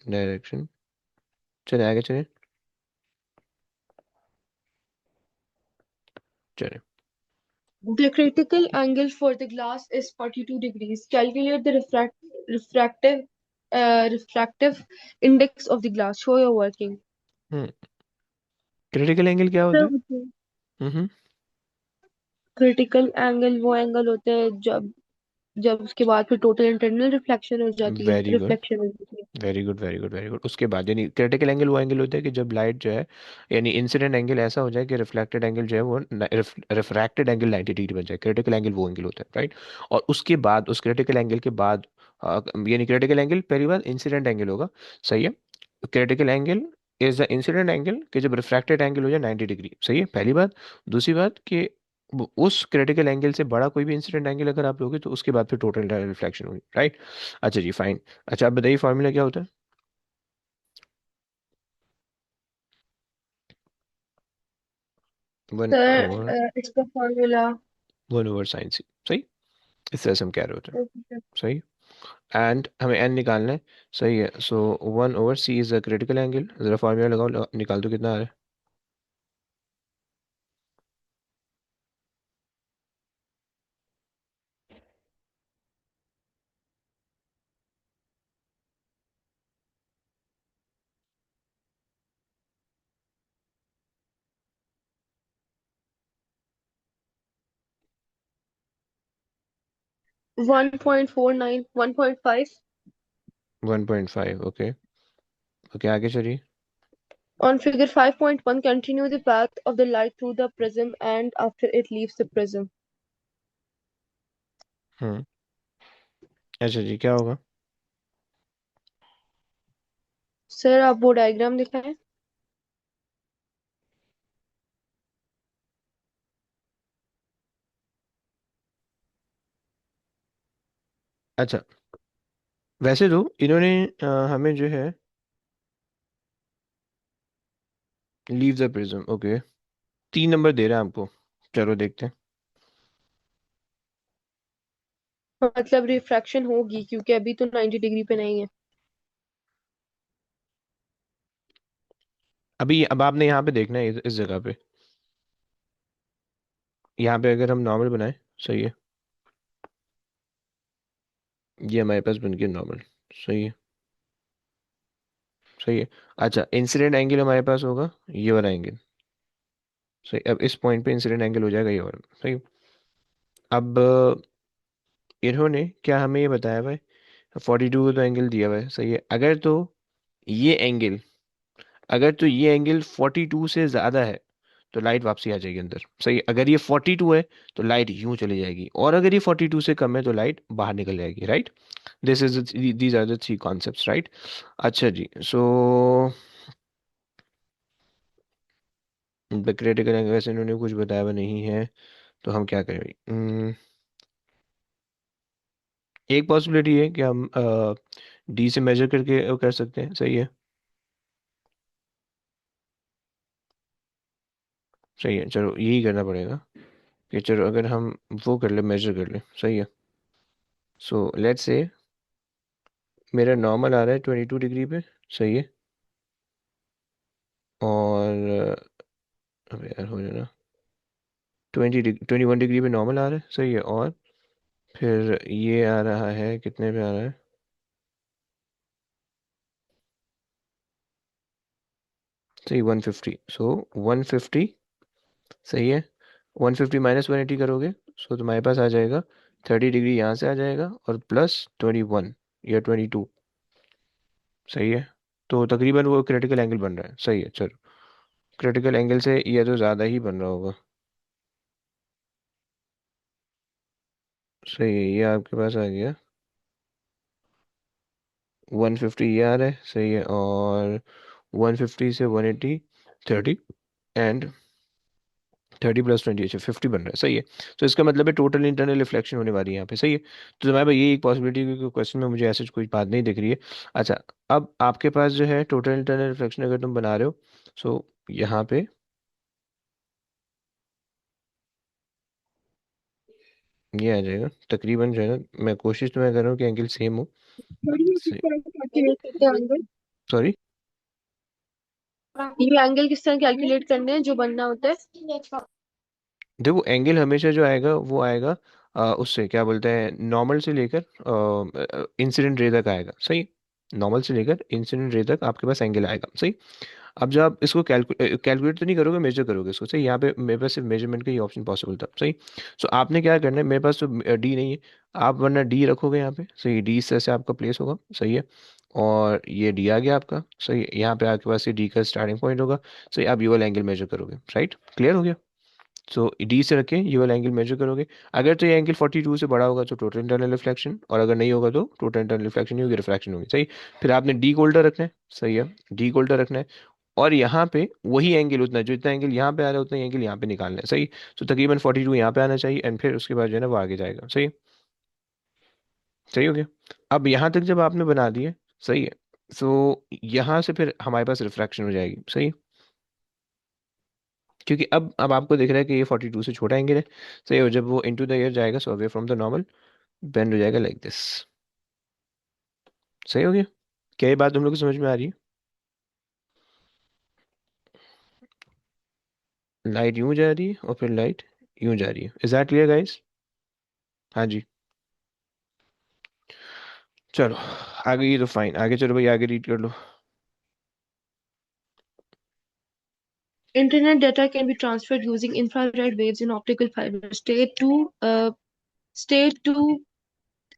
Speaker 1: direction, चले आगे चले, चले।
Speaker 2: The critical angle for the glass is 42 degrees. Calculate the refractive index of the glass. Show your working.
Speaker 1: Hmm, critical angle क्या होता
Speaker 2: Sir,
Speaker 1: है? हम्म।
Speaker 2: critical angle वो एंगल होते हैं जब जब उसके बाद फिर टोटल इंटरनल रिफ्लेक्शन हो जाती है,
Speaker 1: वेरी गुड,
Speaker 2: रिफ्लेक्शन हो जाती है।
Speaker 1: Very good, very good, very good. उसके बाद यानी क्रिटिकल एंगल वो एंगल होता है कि जब लाइट जो है, यानी इंसिडेंट एंगल ऐसा हो जाए कि रिफ्लेक्टेड एंगल जो है वो रिफ्रैक्टेड एंगल 90 डिग्री बन जाए, क्रिटिकल एंगल वो एंगल होता है राइट। और उसके बाद उस क्रिटिकल एंगल के बाद यानी क्रिटिकल एंगल पहली बार इंसिडेंट एंगल होगा, सही है। Critical angle is the incident angle कि जब रिफ्रैक्टेड एंगल हो जाए 90 डिग्री, सही है, पहली बात। दूसरी बात कि उस क्रिटिकल एंगल से बड़ा कोई भी इंसिडेंट एंगल अगर आप लोगे तो उसके बाद फिर टोटल रिफ्लेक्शन होगी राइट। अच्छा जी, फाइन। अच्छा, आप बताइए फॉर्मूला क्या होता है? वन ओवर,
Speaker 2: सर इसका फॉर्मूला
Speaker 1: 1/sin c, सही। इस तरह से हम कह रहे होते हैं, सही। एंड हमें एन निकालना है, सही है। सो 1/c is the critical angle, जरा फॉर्मूला लगाओ, निकाल दो कितना आ रहा है।
Speaker 2: One point four nine 1.5।
Speaker 1: 1.5, okay. Okay, आगे चलिए।
Speaker 2: On figure 5.1, continue the path of the light through the prism and after it leaves the prism.
Speaker 1: हम्म, अच्छा जी, क्या होगा?
Speaker 2: सर आप वो डायग्राम दिखाएं।
Speaker 1: अच्छा, वैसे तो इन्होंने हमें जो है leave the prism, okay, 3 number दे रहा है आपको। चलो देखते हैं।
Speaker 2: मतलब रिफ्रैक्शन होगी क्योंकि अभी तो 90 डिग्री पे नहीं है।
Speaker 1: अभी अब आपने यहाँ पे देखना है, इस जगह पे, यहाँ पे अगर हम नॉर्मल बनाए, सही है, ये हमारे पास बन गया नॉर्मल, सही है, सही है। अच्छा, इंसिडेंट एंगल हमारे पास होगा ये वाला एंगल, सही। अब इस पॉइंट पे इंसिडेंट एंगल हो जाएगा ये वाला, सही। अब इन्होंने क्या हमें ये बताया हुआ है, 42 का तो एंगल दिया हुआ है, सही है। ये एंगल अगर तो ये एंगल 42 से ज़्यादा है तो लाइट वापसी आ जाएगी अंदर। सही है। अगर ये 42 है तो लाइट यूं चली जाएगी, और अगर ये 42 से कम है तो लाइट बाहर निकल जाएगी, right. This is these are the three concepts, right. अच्छा जी, सो द क्रिटिकल एंगल, वैसे इन्होंने कुछ बताया हुआ नहीं है, तो हम क्या करें भाई। एक पॉसिबिलिटी है कि हम डी से मेजर करके कर सकते हैं, सही है। सही है, चलो यही करना पड़ेगा कि चलो अगर हम वो कर ले, मेजर कर ले, सही है। सो लेट्स से मेरा नॉर्मल आ रहा है 22 डिग्री पे, सही है। और अबे यार हो जाना, 21 डिग्री पे नॉर्मल आ रहा है, सही है। और फिर ये आ रहा है, कितने पे आ रहा है, सही 150। सो 150, सही है। 150 माइनस 180 करोगे, सो तुम्हारे पास आ जाएगा 30 डिग्री, यहाँ से आ जाएगा और प्लस 21 या 22, सही है। तो तकरीबन वो क्रिटिकल एंगल बन रहा है, सही है। चलो क्रिटिकल एंगल से ये तो ज़्यादा ही बन रहा होगा, सही है। ये आपके पास आ गया 150, ये आ रहा है, सही है। और 150 से 180, 30, एंड 30 + 20, अच्छा 50 बन रहा है, सही है। तो इसका मतलब है टोटल इंटरनल रिफ्लेक्शन होने वाली है यहाँ पे, सही है। तो तुम्हारे पास ये एक पॉसिबिलिटी, क्योंकि क्वेश्चन में मुझे ऐसे कोई बात नहीं दिख रही है। अच्छा, अब आपके पास जो है टोटल इंटरनल रिफ्लेक्शन अगर तुम बना रहे हो, सो यहाँ पे ये आ जाएगा तकरीबन, जो है ना, मैं कोशिश तो मैं कर रहा हूँ कि एंगल सेम हो। सॉरी,
Speaker 2: ये एंगल किस तरह कैलकुलेट करने हैं जो बनना होता है?
Speaker 1: देखो एंगल हमेशा जो आएगा वो आएगा उससे क्या बोलते हैं, नॉर्मल से लेकर इंसिडेंट रे तक आएगा, सही। नॉर्मल से लेकर इंसिडेंट रे तक आपके पास एंगल आएगा, सही। अब जब आप इसको कैलकुलेट तो नहीं करोगे, मेजर करोगे इसको, सही। यहाँ पे मेरे पास सिर्फ मेजरमेंट का ही ऑप्शन पॉसिबल था, सही। सो आपने क्या करना है, मेरे पास तो डी नहीं है, आप वरना डी रखोगे यहाँ पे, सही। डी से आपका प्लेस होगा, सही है। और ये डी आ गया आपका, सही है। यहाँ पे आपके पास ये डी का स्टार्टिंग पॉइंट होगा, सही। आप ये वाला एंगल मेजर करोगे, राइट, क्लियर हो गया। सो डी से रखें, ये वाला एंगल मेजर करोगे। अगर तो ये एंगल 42 से बड़ा होगा तो टोटल इंटरनल रिफ्लेक्शन, और अगर नहीं होगा तो टोटल इंटरनल रिफ्लेक्शन नहीं होगी, रिफ्रैक्शन होगी, सही। फिर आपने डी को उल्टा रखना है, सही है। डी को उल्टा रखना है, और यहाँ पे वही एंगल, उतना जो इतना एंगल यहाँ पे आ रहा है उतना एंगल यहाँ पे निकालना है, सही। तो तकरीबन 42 यहाँ पे आना चाहिए, एंड फिर उसके बाद जो है ना वो आगे जाएगा, सही। सही हो गया। अब यहाँ तक जब आपने बना दिए, सही है। सो यहाँ से फिर हमारे पास रिफ्रैक्शन हो जाएगी, सही। क्योंकि अब आपको दिख रहा है कि ये 42 से छोटा एंगल है, सही। और जब वो इनटू द एयर जाएगा, so away from the normal, bend हो जाएगा लाइक दिस, सही हो गया। क्या ये बात तुम लोग को समझ में आ रही है? लाइट यूं जा रही है और फिर लाइट यूं जा रही है, इज दैट क्लियर गाइस? हाँ जी। चलो आगे, ये तो फाइन, आगे चलो भाई, आगे रीड कर लो।
Speaker 2: Internet data can be transferred using infrared waves in optical fibers. State two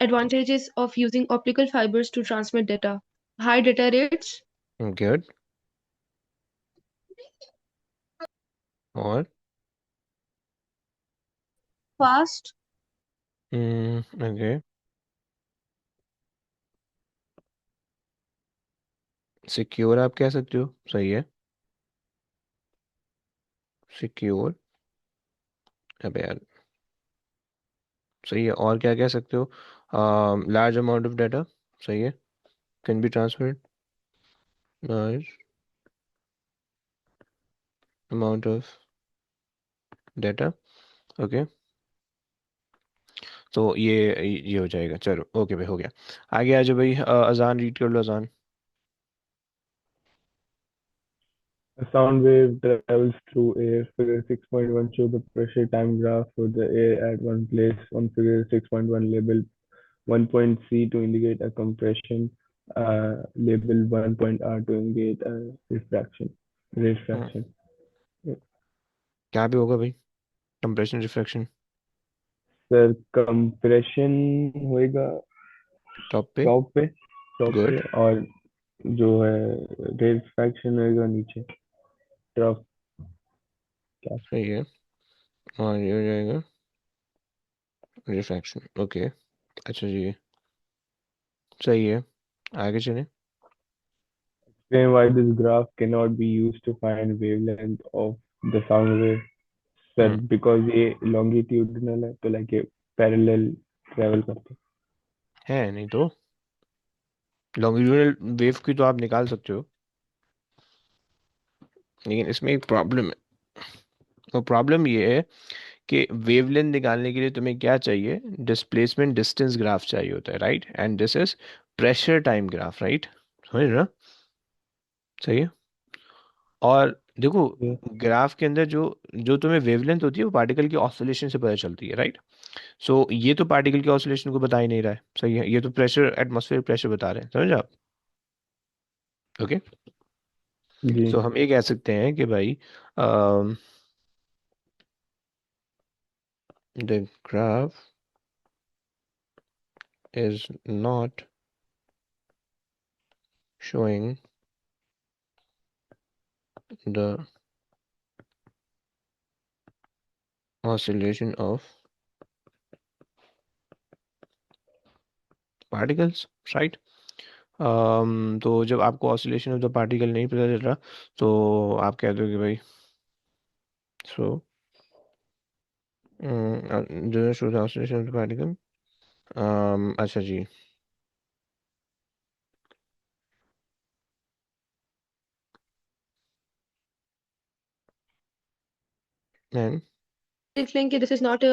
Speaker 2: advantages of using optical fibers to transmit data. High data rates,
Speaker 1: good. और
Speaker 2: fast
Speaker 1: ओके, सिक्योर आप कह सकते हो, सही है। सिक्योर, अबे यार, सही है। और क्या कह सकते हो, लार्ज अमाउंट ऑफ डाटा, सही है, can be transferred, large amount of data, okay. तो ये हो जाएगा, चलो ओके भाई, हो गया। आगे आ जाओ भाई, अजान रीड कर लो, अजान।
Speaker 3: A sound wave travels through air. Figure 6.1 show the pressure time graph for the air at one place. On figure 6.1, label 1 point C to indicate a compression. Label 1 point R to indicate a refraction.
Speaker 1: Hmm,
Speaker 3: Refraction.
Speaker 1: क्या भी होगा भाई, कंप्रेशन रिफ्रैक्शन,
Speaker 3: सर कंप्रेशन होएगा
Speaker 1: टॉप पे,
Speaker 3: टॉप पे, टॉप पे,
Speaker 1: गुड।
Speaker 3: और जो है रिफ्रैक्शन होएगा नीचे, ट्रफ। क्या?
Speaker 1: सही है। और ये हो जाएगा रिफ्रैक्शन। ओके। अच्छा जी, सही है। आगे चलें।
Speaker 3: Explain why this graph cannot be used to find wavelength of the sound wave. Sir
Speaker 1: hmm
Speaker 3: because ये लॉन्गिट्यूडनल है तो लाइक ये पैरेलल ट्रेवल करते
Speaker 1: है नहीं तो लॉन्गिट्यूडल वेव की तो आप निकाल सकते हो, लेकिन इसमें एक प्रॉब्लम है। और प्रॉब्लम ये है कि वेवलेंथ निकालने के लिए तुम्हें क्या चाहिए, डिस्प्लेसमेंट डिस्टेंस ग्राफ चाहिए होता है, right? And this is pressure time graph, right? समझ रहे हो ना? सही है। और देखो,
Speaker 3: हैं।
Speaker 1: ग्राफ के अंदर जो जो तुम्हें वेवलेंथ होती है वो पार्टिकल की ऑसिलेशन से पता चलती है, राइट? सो ये तो पार्टिकल की ऑसिलेशन को बता ही नहीं रहा है, सही है, ये तो प्रेशर, एटमॉस्फेरिक प्रेशर बता रहे हैं, समझ आप? ओके।
Speaker 3: जी।
Speaker 1: सो हम ये कह सकते हैं कि भाई the graph is not showing the oscillation of particles, right? तो जब आपको ऑसिलेशन ऑफ द पार्टिकल नहीं पता चल रहा, तो आप कह दो कि भाई सो जो show the oscillation of the particle. अच्छा जी। एंड
Speaker 2: लिख लेंगे दिस इज नॉट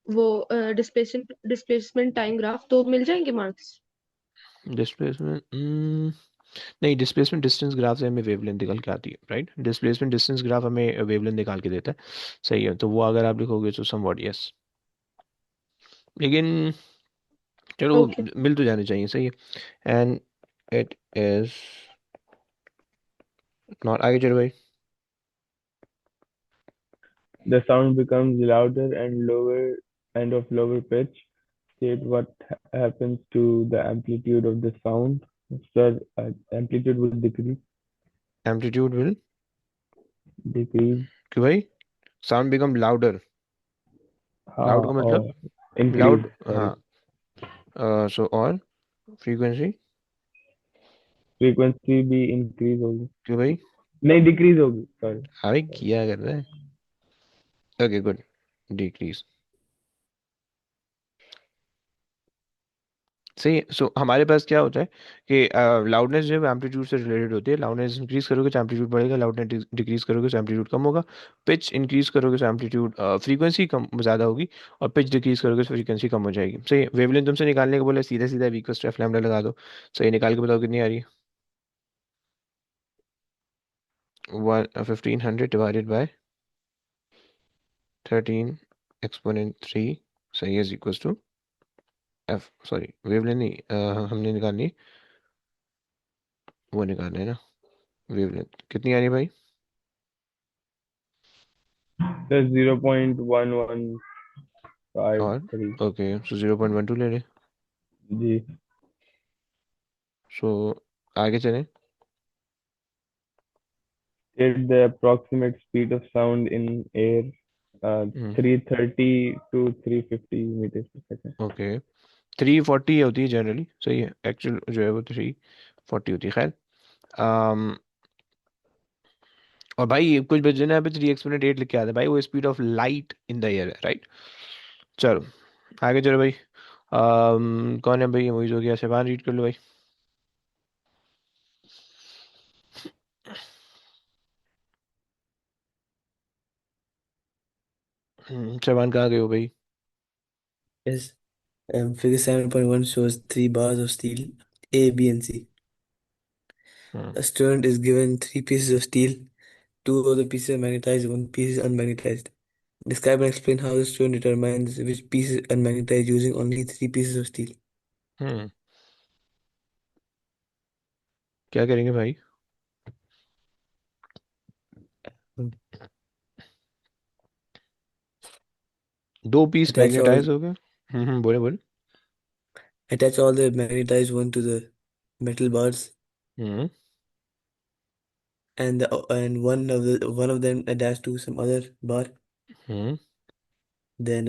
Speaker 2: वो डिस्प्लेसमेंट टाइम ग्राफ, तो मिल जाएंगे मार्क्स।
Speaker 1: डिस्प्लेसमेंट, नहीं, डिस्प्लेसमेंट डिस्टेंस ग्राफ से हमें वेवलेंथ निकल के आती है, राइट? डिस्प्लेसमेंट डिस्टेंस ग्राफ हमें वेवलेंथ निकाल के देता है। सही है, तो वो अगर आप लिखोगे तो समवॉट यस, लेकिन चलो
Speaker 2: ओके।
Speaker 1: मिल तो जाने चाहिए, सही है। And it is not. आगे चलो भाई।
Speaker 3: The sound becomes louder and lower and of lower pitch. State what happens to the amplitude of the sound. Sir, amplitude will
Speaker 1: amplitude will,
Speaker 3: decrease.
Speaker 1: कि भाई साउंड बिकम लाउडर। लाउड
Speaker 3: हाँ
Speaker 1: का मतलब
Speaker 3: और increase.
Speaker 1: Loud,
Speaker 3: Sorry.
Speaker 1: हाँ। सो और फ्रीक्वेंसी,
Speaker 3: Frequency भी increase होगी,
Speaker 1: कि भाई
Speaker 3: नहीं decrease होगी. Sorry.
Speaker 1: अरे
Speaker 3: Sorry.
Speaker 1: किया कर रहा है। Okay good, decrease. सही है। सो हमारे पास क्या होता है कि लाउडनेस जो है एम्पलीट्यूड से रिलेटेड होती है। लाउडनेस इंक्रीज करोगे तो एम्पलीट्यूड बढ़ेगा, लाउडनेस डिक्रीज करोगे तो एम्पलीट्यूड कम होगा। पिच इंक्रीज करोगे तो एम्पलीट्यूड, फ्रीक्वेंसी कम ज़्यादा होगी, और पिच डिक्रीज करोगे तो फ्रीक्वेंसी कम हो जाएगी। सही है। वेवलेंथ तुमसे निकालने को बोले, सीधा सीधा वी को स्टेफ लैम्डा लगा दो। सही, निकाल के बताओ कितनी आ रही है। 1500 डिवाइडेड बाय 13 एक्सपोनेंट 3, सही है, is equal to F, sorry wavelength नहीं, हमने निकालनी, वो निकालना है ना, वेवलेंथ कितनी आ रही है भाई?
Speaker 3: That's 0.1153.
Speaker 1: और ओके, सो 0.12 ले लें।
Speaker 3: जी.
Speaker 1: सो आगे चलें।
Speaker 3: State the approximate speed of sound in air. 330 to 350 meters per second.
Speaker 1: Okay, 340 होती है जनरली, सही है, एक्चुअल जो है वो 340 होती है, खैर। um, और भाई कुछ बच्चे ने यहाँ पे 3 एक्सपोनेंट 8 लिख के आते हैं भाई, वो speed of light in the air है, राइट? चलो आगे चलो भाई। कौन है भाई? मूवीज हो गया, शबान रीड कर लो भाई। शबान कहाँ गए हो भाई?
Speaker 5: Yes. Figure 7.1 shows three bars of steel, A, B, and C.
Speaker 1: Hmm
Speaker 5: A student is given three pieces of steel. Two of the pieces are magnetized, one piece is unmagnetized. Describe and explain how the student determines which piece is unmagnetized using only three pieces of steel.
Speaker 1: हम्म क्या करेंगे भाई?
Speaker 5: Hmm.
Speaker 1: दो पीस
Speaker 5: Attach all
Speaker 1: मैग्नेटाइज हो गए। बोले बोले।
Speaker 5: attach all the magnetized one to the metal bars.
Speaker 1: Hmm
Speaker 5: and one of them attached to some other bar.
Speaker 1: Hmm.
Speaker 5: Then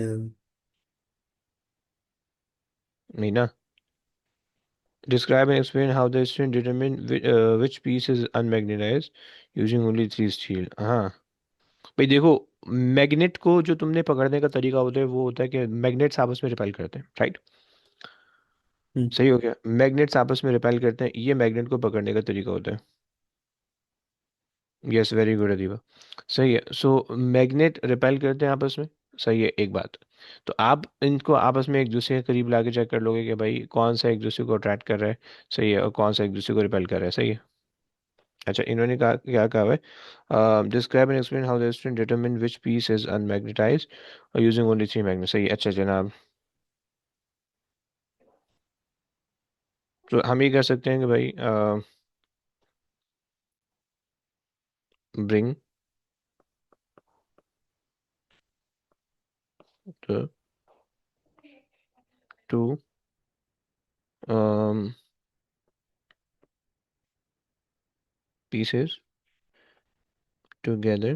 Speaker 1: Meena, describe and explain how the student determine which piece is unmagnetized using only three steel। हाँ भाई देखो, मैग्नेट को जो तुमने पकड़ने का तरीका होता है वो होता है कि मैग्नेट्स आपस में रिपेल करते हैं, राइट?
Speaker 5: hmm,
Speaker 1: सही हो गया, मैग्नेट्स आपस में रिपेल करते हैं, ये मैग्नेट को पकड़ने का तरीका होता है। यस, वेरी गुड अदीबा, सही है। सो मैग्नेट रिपेल करते हैं आपस में, सही है। एक बात, तो आप इनको आपस में एक दूसरे के करीब लाके चेक कर लोगे कि भाई कौन सा एक दूसरे को अट्रैक्ट कर रहा है, सही है, और कौन सा एक दूसरे को रिपेल कर रहा है, सही है। अच्छा, इन्होंने कहा, क्या कहा है, describe and explain how the student determine which piece is unmagnetized और यूजिंग ओनली थ्री मैग्नेट, सही है। अच्छा जनाब, तो हम ये कर सकते हैं कि भाई bring the two pieces together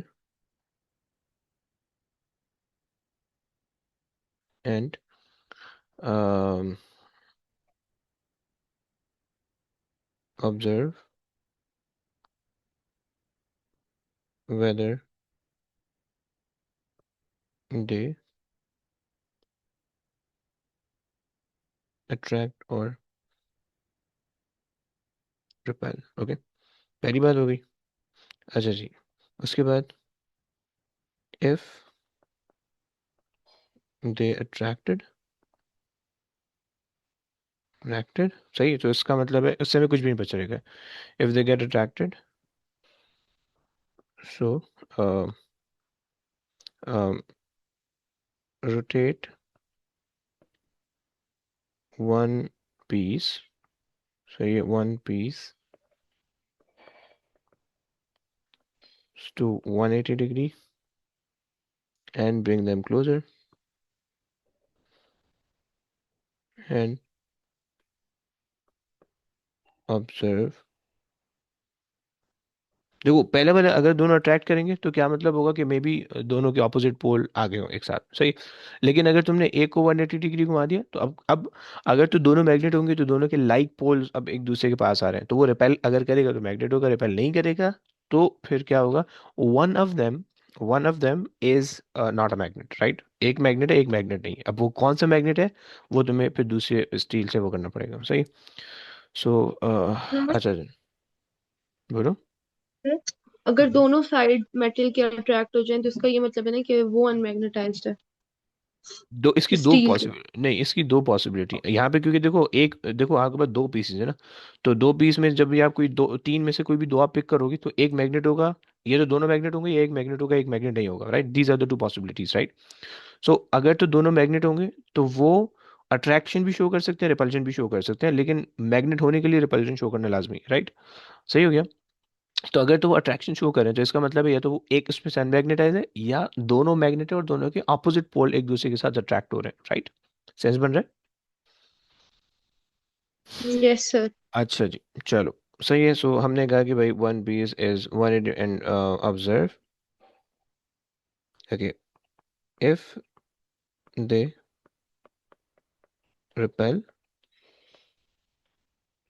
Speaker 1: and um, observe whether they attract or repel। Okay, पहली बात हो गई। अच्छा जी, उसके बाद if they attracted, सही है, तो इसका मतलब है उससे में कुछ भी नहीं बच रहेगा। if they get attracted, so uh, um, rotate one piece, सही है, one piece to 180 degree and bring them closer and observe। देखो पहले वाले अगर दोनों अट्रैक्ट करेंगे तो क्या मतलब होगा कि मे बी दोनों के ऑपोजिट पोल आ गए हो एक साथ, सही। लेकिन अगर तुमने एक को 180 डिग्री घुमा दिया तो अब अगर तो दोनों मैग्नेट होंगे तो दोनों के लाइक पोल्स अब एक दूसरे के पास आ रहे हैं, तो वो रिपेल अगर करेगा तो मैग्नेट होगा, रिपेल नहीं करेगा तो फिर क्या होगा, one of them one of them is not a magnet, right. एक मैग्नेट है, एक मैग्नेट नहीं है। अब वो कौन सा मैग्नेट है वो तुम्हें फिर दूसरे स्टील से वो करना पड़ेगा, सही। सो अच्छा जी, बोलो।
Speaker 2: अगर दोनों साइड मेटल के अट्रैक्ट हो जाएं तो इसका ये मतलब है ना कि वो अनमैग्नेटाइज्ड है
Speaker 1: दो, इसकी दो
Speaker 2: स्टील के।
Speaker 1: पॉसिबिलिटी नहीं, इसकी दो पॉसिबिलिटी यहाँ पे, क्योंकि देखो एक, देखो आपके पास दो पीसेज है ना, तो दो पीस में जब भी आप कोई दो तीन में से कोई भी दो आप पिक करोगे तो एक मैग्नेट होगा, ये तो दोनों मैग्नेट होंगे, ये एक मैग्नेट होगा, एक मैग्नेट नहीं होगा, right. These are the two possibilities, right. So अगर तो दोनों मैग्नेट होंगे तो वो अट्रैक्शन भी शो कर सकते हैं, रिपल्शन भी शो कर सकते हैं, लेकिन मैग्नेट होने के लिए रिपल्शन शो करना लाजमी, राइट। सही हो गया। तो अगर तो वो अट्रैक्शन शो करें तो इसका मतलब है या तो वो एक उसमें सन मैग्नेटाइज है या दोनों मैग्नेट है और दोनों के ऑपोजिट पोल एक दूसरे के साथ अट्रैक्ट हो रहे हैं, राइट। सेंस बन रहा है?
Speaker 2: Yes sir.
Speaker 1: अच्छा जी, चलो, सही है। सो हमने कहा कि भाई one piece is one and observe, okay, if they repel,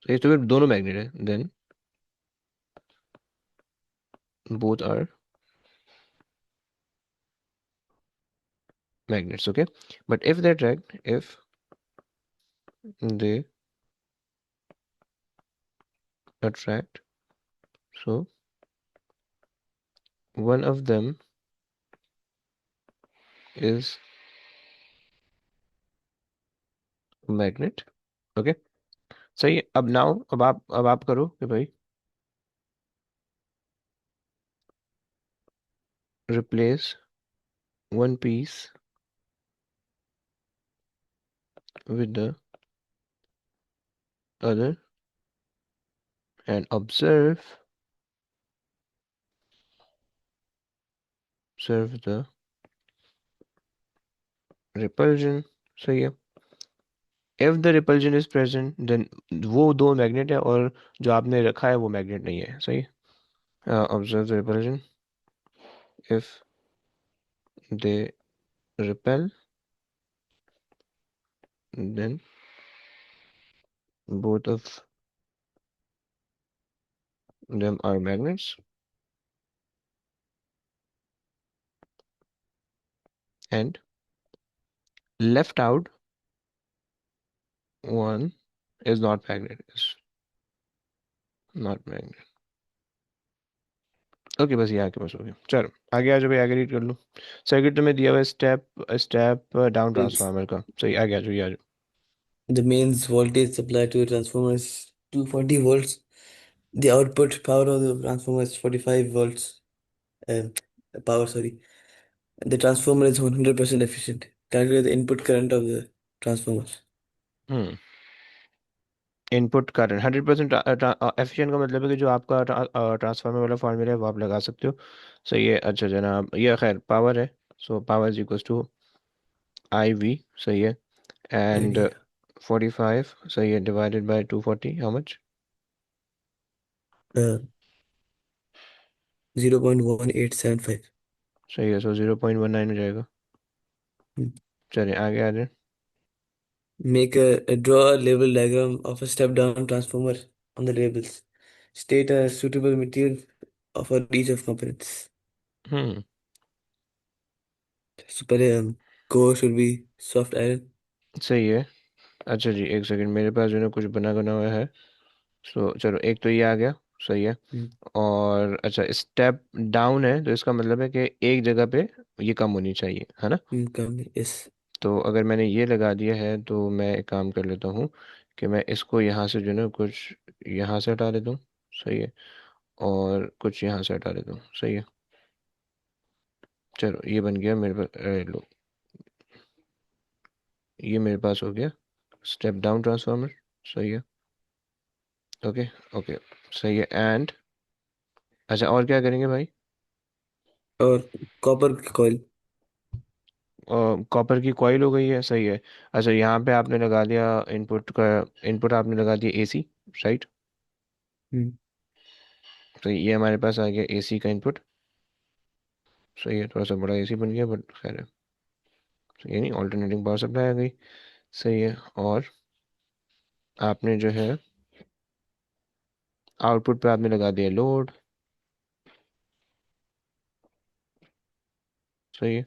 Speaker 1: तो ये तो फिर दोनों मैग्नेट है, then both are magnets, okay. But if they attract, if they attract, so one of them is magnet, okay. सही है। अब नाउ अब आप करो कि भाई replace one piece with the other and observe the repulsion, सही है। if the repulsion is present then वो दो मैग्नेट है और जो आपने रखा है वो मैग्नेट नहीं है, सही है। Observe the repulsion. If they repel, then both of them are magnets, and left out one is not magnet. Is not magnet. Okay, बस ये आके बस हो गया। चलो आगे आ जाओ भाई, आगे रीड कर लो। सर्किट तुम्हें दिया हुआ है, स्टेप डाउन
Speaker 5: Is
Speaker 1: ट्रांसफार्मर का। सही, आगे आ जाओ, ये आ जाओ।
Speaker 5: the mains voltage supplied to the transformer is 240 volts. The output power of the transformer is 45 volts. Uh, power, sorry. The transformer is 100% efficient. Calculate the input current of the transformer.
Speaker 1: Hmm. Input current 100% efficient का मतलब है कि जो आपका ट्रांसफार्मर वाला फार्मूला है वो आप लगा सकते हो। सही है। अच्छा जनाब, ये खैर पावर है। So power is equals to I V. सही है। एंड
Speaker 5: IV
Speaker 1: 45, सही है, डिवाइडेड बाय 240, हाउ मच?
Speaker 5: 0.1875.
Speaker 1: सही है, सो 0.19 हो जाएगा। चलिए आगे आ जाए।
Speaker 5: Make a draw a label diagram of a step down transformer on the labels. State a suitable material for each of components.
Speaker 1: Hmm.
Speaker 5: So पहले core should be soft iron.
Speaker 1: सही है। अच्छा जी, एक सेकंड, मेरे पास जो है ना कुछ बना बना हुआ है। सो चलो, एक तो ये आ गया। सही है।
Speaker 5: Hmm.
Speaker 1: और अच्छा, स्टेप डाउन है तो इसका मतलब है कि एक जगह पे ये कम होनी चाहिए, है ना?
Speaker 5: Yes.
Speaker 1: तो अगर मैंने ये लगा दिया है तो मैं एक काम कर लेता हूँ कि मैं इसको यहाँ से जो है ना कुछ यहाँ से हटा देता हूँ। सही है। और कुछ यहाँ से हटा देता हूँ। सही है। चलो ये बन गया मेरे पास, अरे लो, ये मेरे पास हो गया स्टेप डाउन ट्रांसफार्मर। सही है। ओके। ओके। सही है। एंड अच्छा, और क्या करेंगे भाई?
Speaker 5: और कॉपर कॉइल।
Speaker 1: कॉपर की कॉइल हो गई है। सही है। अच्छा, यहाँ पे आपने लगा दिया इनपुट का, इनपुट आपने लगा दिया एसी, राइट? तो ये हमारे पास आ गया एसी का इनपुट। सही है, थोड़ा सा बड़ा एसी बन गया बट खैर है। ये नहीं, ऑल्टरनेटिंग पावर सप्लाई आ गई। सही है। और आपने जो है आउटपुट पे आपने लगा दिया लोड। सही है।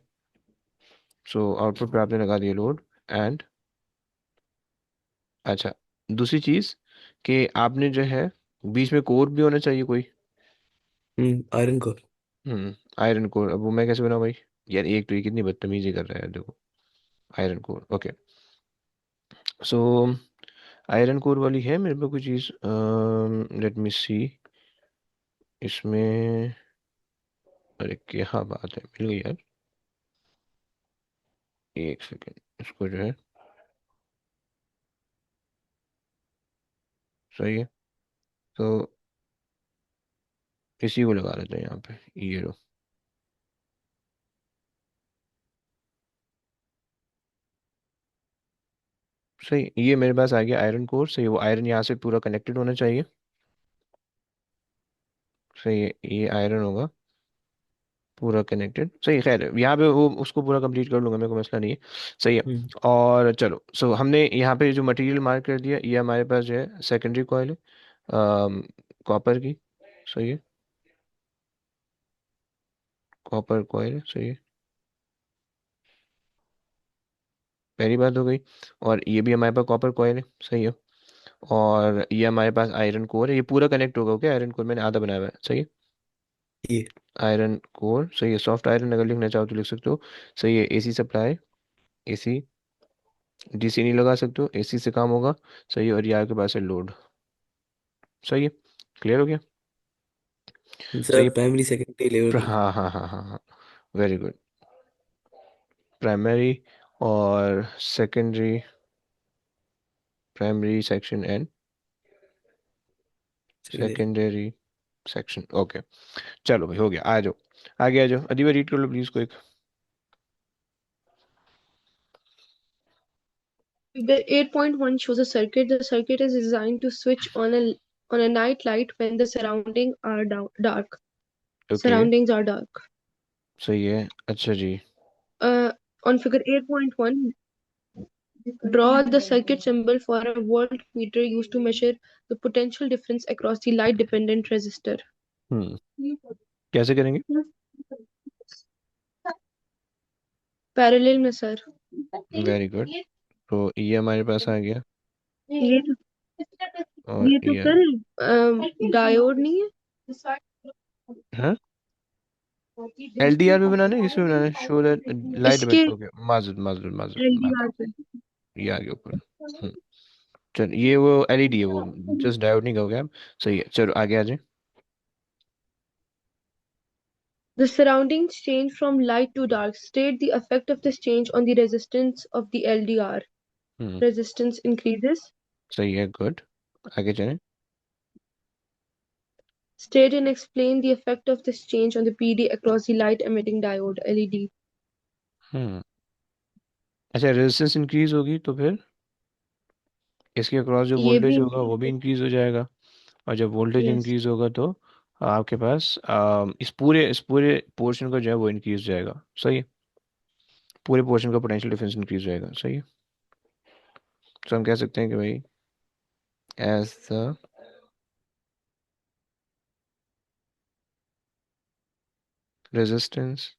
Speaker 1: सो आउटपुट पे आपने लगा दिया लोड। एंड अच्छा, दूसरी चीज़ कि आपने जो है बीच में कोर भी होना चाहिए कोई।
Speaker 5: Iron core.
Speaker 1: Iron core. अब वो मैं कैसे बनाऊँ भाई? यार एक तो ये कितनी बदतमीजी कर रहा है, देखो। Iron core, okay. So iron core वाली है मेरे पे कोई चीज़, लेट मी सी। इसमें, अरे क्या बात है, मिल गई यार। एक सेकेंड, इसको जो है, सही है। तो इसी को लगा देते हैं यहाँ पे, ये लो। सही, ये मेरे पास आ गया आयरन कोर। सही, वो आयरन यहाँ से पूरा कनेक्टेड होना चाहिए। सही है, ये आयरन होगा पूरा कनेक्टेड। सही, खैर यहाँ पे वो उसको पूरा कंप्लीट कर लूंगा, मेरे को मसला नहीं है। सही है। और चलो, सो हमने यहाँ पे जो मटेरियल मार्क कर दिया, ये हमारे पास जो है सेकेंडरी कॉइल है, कॉपर की। सही है, कॉपर कॉइल है। सही है, पहली बात हो गई। और ये भी हमारे पास कॉपर कॉइल है। सही है। और ये हमारे पास आयरन कोर है, ये पूरा कनेक्ट होगा। ओके, आयरन कोर मैंने आधा बनाया हुआ है। सही है।
Speaker 5: ये
Speaker 1: आयरन कोर, सही है। सॉफ्ट आयरन अगर लिखना चाहो तो लिख सकते हो। सही है। एसी सप्लाई, एसी, डीसी नहीं लगा सकते हो, एसी से काम होगा। सही है। और ये आपके पास है लोड। सही है। क्लियर हो गया?
Speaker 5: सर
Speaker 1: सही है।
Speaker 5: Primary secondary level.
Speaker 1: हाँ हाँ हाँ हाँ हाँ, वेरी गुड। प्राइमरी और secondary, primary section and
Speaker 5: secondary.
Speaker 1: Secondary section. Okay. चलो भाई, हो गया। आ जाओ, आगे आ जाओ। अदीबा रीड कर लो प्लीज को एक।
Speaker 2: The 8.1 shows a circuit. The circuit is designed to switch on a on a night light when the surroundings are dark.
Speaker 1: Okay,
Speaker 2: Surroundings are dark.
Speaker 1: सही है। अच्छा जी।
Speaker 2: On figure 8.1, draw the circuit symbol for a voltmeter used to measure the potential difference across the light dependent resistor.
Speaker 1: हम्म, कैसे करेंगे?
Speaker 2: पैरेलल में सर।
Speaker 1: Very good. तो ये हमारे पास आ गया,
Speaker 2: ये
Speaker 1: और
Speaker 2: ये तो
Speaker 1: ये
Speaker 2: सर डायोड नहीं है।
Speaker 1: हाँ, एलडीआर में बनाना है, किसमें बनाना है? शो दैट लाइट
Speaker 2: इसके
Speaker 1: डिपेंड, ओके, माजूद माजूद माजूद
Speaker 2: एलडीआर पे।
Speaker 1: ये आ गया ऊपर। हम्म, चल ये वो एलईडी है, वो जस्ट डायोड नहीं कहोगे आप। सही है, चलो आगे आ जाए।
Speaker 2: The surroundings change from light to dark. State the effect of this change on the resistance of the LDR.
Speaker 1: Hmm,
Speaker 2: Resistance increases.
Speaker 1: सही है, गुड। आगे चलें।
Speaker 2: State and explain the effect of this change on the PD across the light emitting diode LED.
Speaker 1: हम्म, अच्छा, रेजिस्टेंस इंक्रीज होगी तो फिर इसके अक्रॉस जो
Speaker 2: ये
Speaker 1: वोल्टेज
Speaker 2: भी
Speaker 1: होगा वो भी इंक्रीज हो जाएगा। और जब वोल्टेज
Speaker 2: यस
Speaker 1: इंक्रीज होगा तो आपके पास इस पूरे पोर्शन का जो है वो इंक्रीज जाएगा। सही है, पूरे पोर्शन का पोटेंशियल डिफरेंस इंक्रीज जाएगा। सही है, तो हम कह सकते हैं कि भाई as the resistance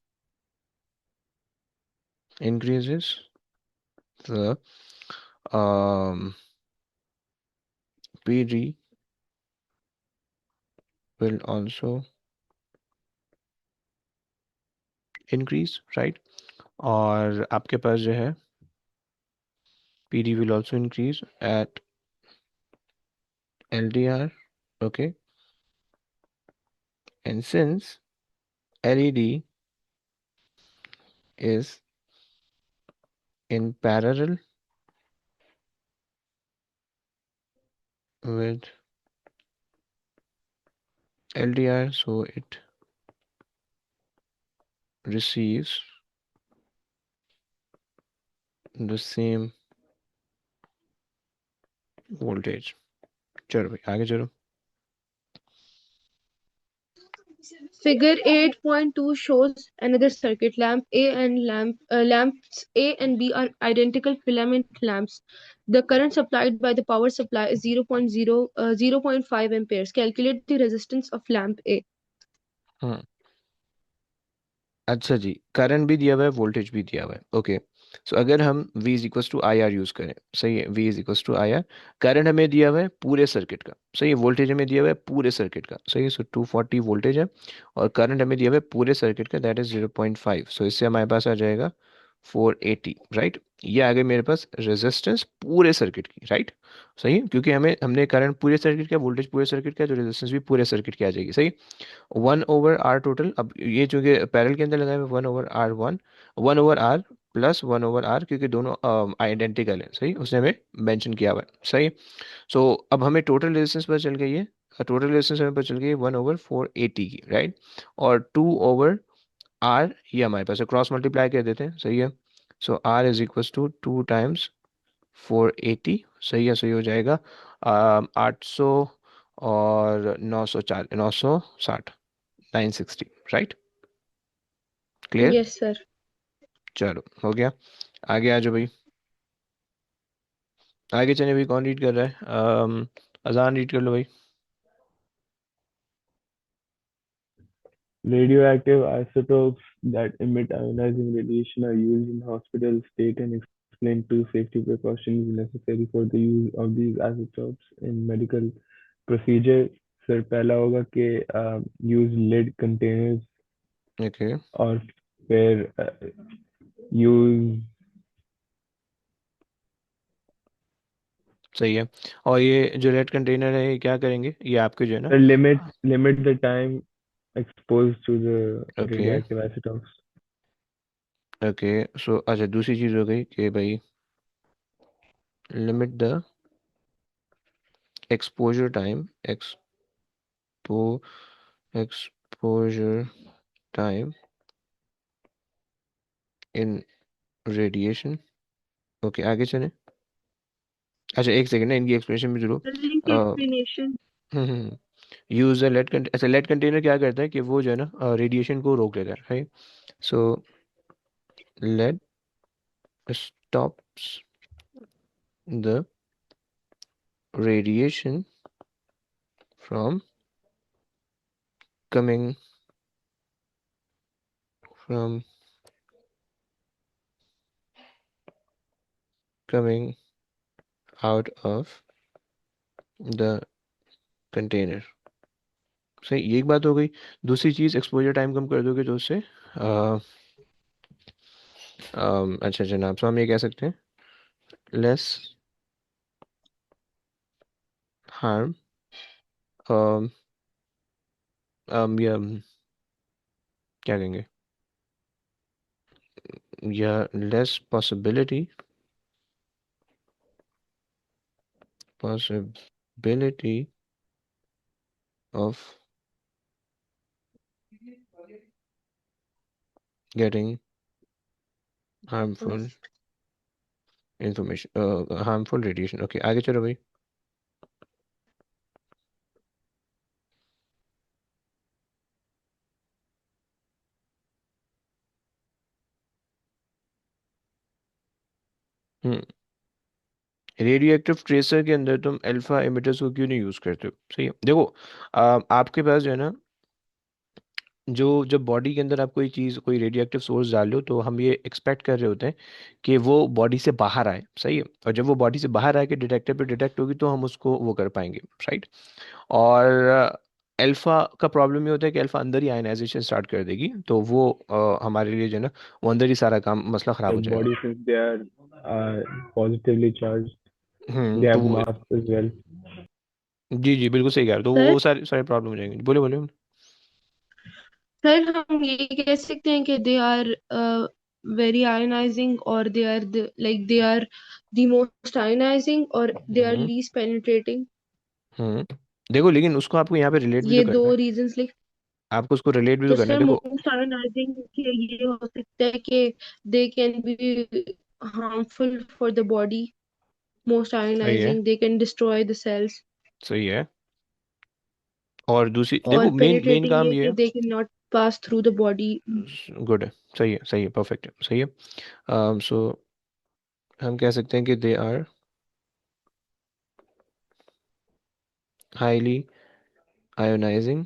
Speaker 1: increases, the PD will also increase, right? और आपके पास जो है PD will also increase at LDR, okay? And since LED is in parallel with LDR, so it receives the same voltage. चलो भाई आगे चलो।
Speaker 2: Figure 8.2 shows another circuit. Lamps A and B are identical filament lamps. The current supplied by the power supply is 0.5 amperes. Calculate the resistance of lamp A.
Speaker 1: हाँ, अच्छा जी, करंट भी दिया हुआ है, वोल्टेज भी दिया हुआ है, ओके। सो अगर हम V is equals to I R use करें, सही है, V is equals to I R. Current हमें दिया हुआ है पूरे सर्किट का, सही है, वोल्टेज हमें दिया हुआ है पूरे सर्किट का, सही है। सो 240 वोल्टेज है, और करंट हमें दिया हुआ है पूरे सर्किट का, दैट इज 0.5। सो इससे हमारे पास आ जाएगा 480, राइट। ये आ गई मेरे पास रेजिस्टेंस पूरे सर्किट की, राइट। सही है, क्योंकि हमने करंट पूरे सर्किट का, वोल्टेज पूरे सर्किट का, तो रेजिस्टेंस भी पूरे सर्किट की आ जाएगी। सही, 1/R टोटल। अब ये चूंकि पैरेलल के अंदर लगाए हुए 1/R1, 1/R प्लस 1/R, क्योंकि दोनों आइडेंटिकल है, सही, उसने हमें मेंशन किया हुआ है। सही। सो अब हमें टोटल रेजिस्टेंस पता चल गई है, टोटल रेजिस्टेंस हमें पता चल गई है 1/480 की, राइट। और 2/R ये हमारे पास क्रॉस मल्टीप्लाई कर देते हैं, सही है। So R is equal to 2 times 480, सही है, सही हो जाएगा 800 और 960, 960, राइट। क्लियर?
Speaker 2: Yes, sir.
Speaker 1: चलो हो गया। आगे आ जाओ भाई, आगे चले भाई, कौन रीड कर रहा है? अजान रीड कर लो भाई।
Speaker 3: Radioactive isotopes that emit ionizing radiation are used in hospitals. State and explain two safety precautions necessary for the use of these isotopes in medical procedure. Sir पहला होगा कि use lid containers
Speaker 1: ओके,
Speaker 3: और फिर use
Speaker 1: सही है। और ये जो रेड कंटेनर है, ये क्या करेंगे, ये आपके जो है ना।
Speaker 3: sir limit the time exposed to the
Speaker 1: okay,
Speaker 3: radioactive isotopes.
Speaker 1: Okay. So अच्छा, दूसरी चीज़ हो गई कि भाई limit the exposure time, expo exposure time in radiation. Okay, आगे चलें। अच्छा एक सेकंड ना, इनकी एक्सप्लेनेशन भी जरूर।
Speaker 2: Link
Speaker 1: uh,
Speaker 2: explanation.
Speaker 1: Use a lead container. अच्छा, लेड कंटेनर क्या करता है कि वो जो है ना रेडिएशन को रोक लेता है, सो lead stops the radiation from coming from coming out of the container। सही, ये एक बात हो गई। दूसरी चीज, एक्सपोजर टाइम कम कर दोगे तो उससे अच्छा जनाब, तो हम ये कह सकते हैं लेस हार्म, या क्या कहेंगे, या less possibility of getting harmful information, harmful radiation। Okay, आगे चलो भाई। हम्म रेडियो एक्टिव ट्रेसर के अंदर तुम अल्फा एमिटर्स को क्यों नहीं यूज करते हो? सही है, देखो आपके पास जो है ना, जो जब बॉडी के अंदर आप कोई चीज़, कोई रेडियो एक्टिव सोर्स डाल लो, तो हम ये एक्सपेक्ट कर रहे होते हैं कि वो बॉडी से बाहर आए। सही है, और जब वो बॉडी से बाहर आके डिटेक्टर पे डिटेक्ट होगी तो हम उसको वो कर पाएंगे, राइट। और अल्फा का प्रॉब्लम ये होता है कि अल्फा अंदर ही आयनाइजेशन स्टार्ट कर देगी, तो वो हमारे लिए जो है ना, वो अंदर ही सारा काम मसला खराब
Speaker 3: The
Speaker 1: हो जाएगा।
Speaker 3: body, since they are positively charged, they
Speaker 1: तो
Speaker 3: have
Speaker 1: वो,
Speaker 3: mass as well.
Speaker 1: जी जी बिल्कुल सही कह रहे हो, तो
Speaker 2: सर
Speaker 1: वो सारे सारे प्रॉब्लम हो जाएंगे। बोले बोले।
Speaker 2: सर हम ये कह सकते हैं कि दे आर वेरी आयनाइजिंग, और they are like they are the most ionising, और they are
Speaker 1: hmm
Speaker 2: least penetrating.
Speaker 1: हम्म देखो, लेकिन उसको आपको यहाँ पे रिलेट भी तो
Speaker 2: ये दो
Speaker 1: करना है।
Speaker 2: रीजंस, लाइक
Speaker 1: आपको उसको रिलेट भी तो
Speaker 2: तो
Speaker 1: करना है,
Speaker 2: सर
Speaker 1: देखो।
Speaker 2: मोस्ट आयनाइजिंग ये हो सकता है कि they can be harmful for the body. Most
Speaker 1: सही है,
Speaker 2: ionising, they can destroy the cells.
Speaker 1: सही है। और दूसरी
Speaker 2: और
Speaker 1: देखो, मेन मेन
Speaker 2: पेनिट्रेटिंग
Speaker 1: काम
Speaker 2: ये
Speaker 1: ये
Speaker 2: कि
Speaker 1: है।
Speaker 2: They can not pass through the body.
Speaker 1: Good है, सही है, परफेक्ट है, सही है। सो हम कह सकते हैं कि they are highly ionising,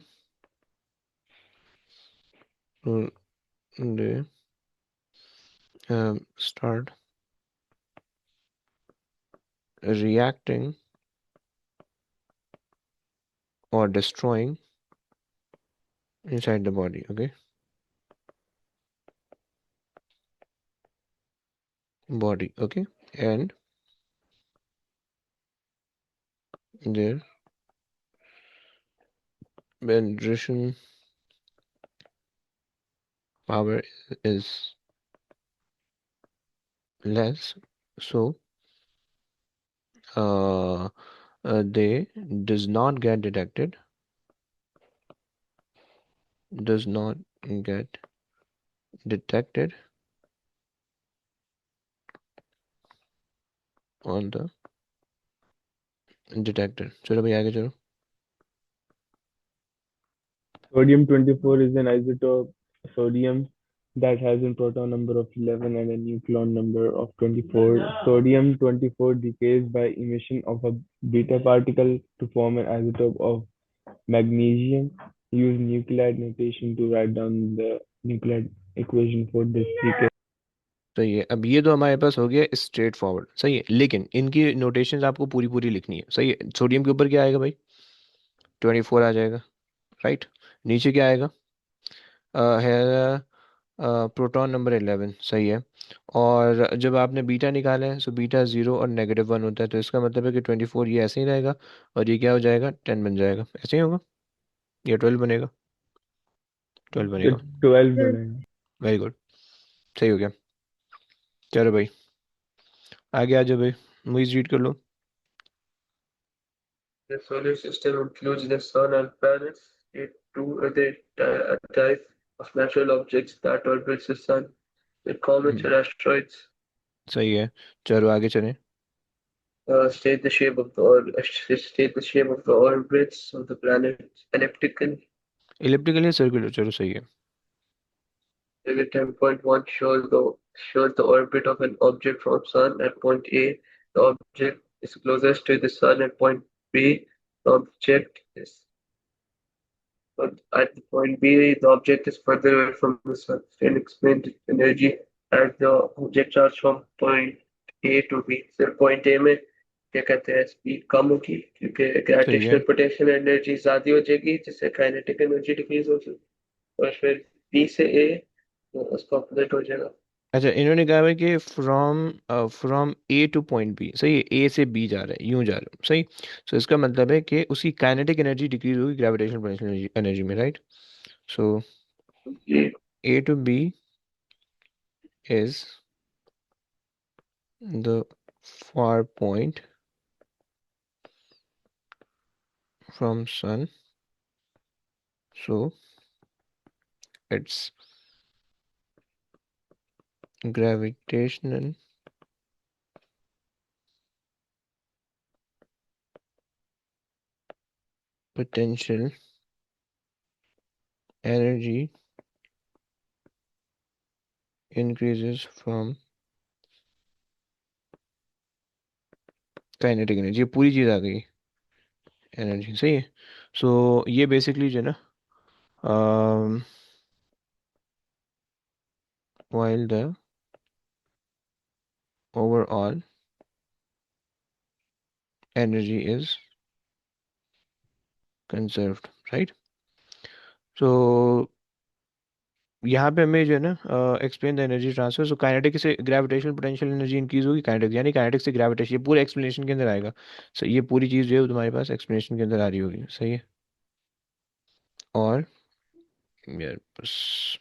Speaker 1: they start reacting or destroying inside the body, okay, body, okay, and their penetration power is less, so uh, they does not get detected, does not get detected on the detector। चलो भाई आगे चलो।
Speaker 3: Sodium 24 is an isotope sodium that has a proton number of 11 and a nucleon number of 24. Sodium 24 decays by emission of a beta particle to form an isotope of magnesium. Use nuclide notation to write down the nuclide equation for this decay.
Speaker 1: सही है, अब ये तो हमारे पास हो गया स्ट्रेट फॉरवर्ड, सही है, लेकिन इनकी नोटेशंस आपको पूरी पूरी लिखनी है। सही है, सोडियम के ऊपर क्या आएगा भाई? 24 आ जाएगा, राइट। नीचे क्या आएगा? है प्रोटॉन नंबर 11, सही है। और जब आपने बीटा निकाला है, सो बीटा 0 और -1 होता है, तो इसका मतलब है कि 24 ये ऐसे ही रहेगा, और ये क्या हो जाएगा? 10 बन जाएगा, ऐसे ही होगा, या 12 बनेगा? 12
Speaker 3: तो
Speaker 1: बनेगा।
Speaker 3: 12 बनेगा।
Speaker 1: वेरी गुड, सही हो गया। चलो भाई आगे आ जाओ भाई, मूवीज रीड कर लो।
Speaker 4: The solar system includes the sun and planets, yet two other type of natural objects that orbit the sun, the comets
Speaker 1: hmm,
Speaker 4: and asteroids.
Speaker 1: सही है, चलो आगे चलें।
Speaker 4: state the shape of the state the shape of the orbits of the planets elliptical.
Speaker 1: Elliptical या सर्कुलर, चलो सही है।
Speaker 4: Figure 10.1 shows the orbit of an object from Sun at point A. The object is closest to the Sun at point B. The object is at the point B. The object is further away from the Sun. Can explain the energy as the object travels from point A to B. So point A में क्या कहते हैं स्पीड कम होगी क्योंकि
Speaker 1: सही है।
Speaker 4: ग्रेविटेशनल पोटेंशियल एनर्जी ज्यादा हो जाएगी जिससे काइनेटिक एनर्जी डिक्रीज होगी और फिर बी से ए तो उसका ऑपोजिट हो जाएगा।
Speaker 1: अच्छा, इन्होंने कहा है कि from A to point B, सही है, ए से बी जा रहा है, यूं जा रहा है, सही। सो इसका मतलब है कि उसकी काइनेटिक एनर्जी डिक्रीज होगी ग्रेविटेशनल पोटेंशियल एनर्जी में, राइट। सो
Speaker 4: जी
Speaker 1: A to B is the far point from sun, so its gravitational potential energy increases from kinetic energy। ये पूरी चीज आ गई, एनर्जी, सही है। सो ये बेसिकली जो है ना, while the overall energy is conserved, right। सो यहाँ पे हमें जो है ना explain the energy transfer, so kinetic से ग्रेविटेशनल पोटेंशियल एनर्जी इंक्रीज होगी, काइनेटिक यानी काइनेटिक से ग्रेविटेशन, ये पूरे एक्सप्लेनेशन के अंदर आएगा। सो ये पूरी चीज़ जो है वो तुम्हारे पास एक्सप्लेनेशन के अंदर आ रही होगी, सही है। और यार बस,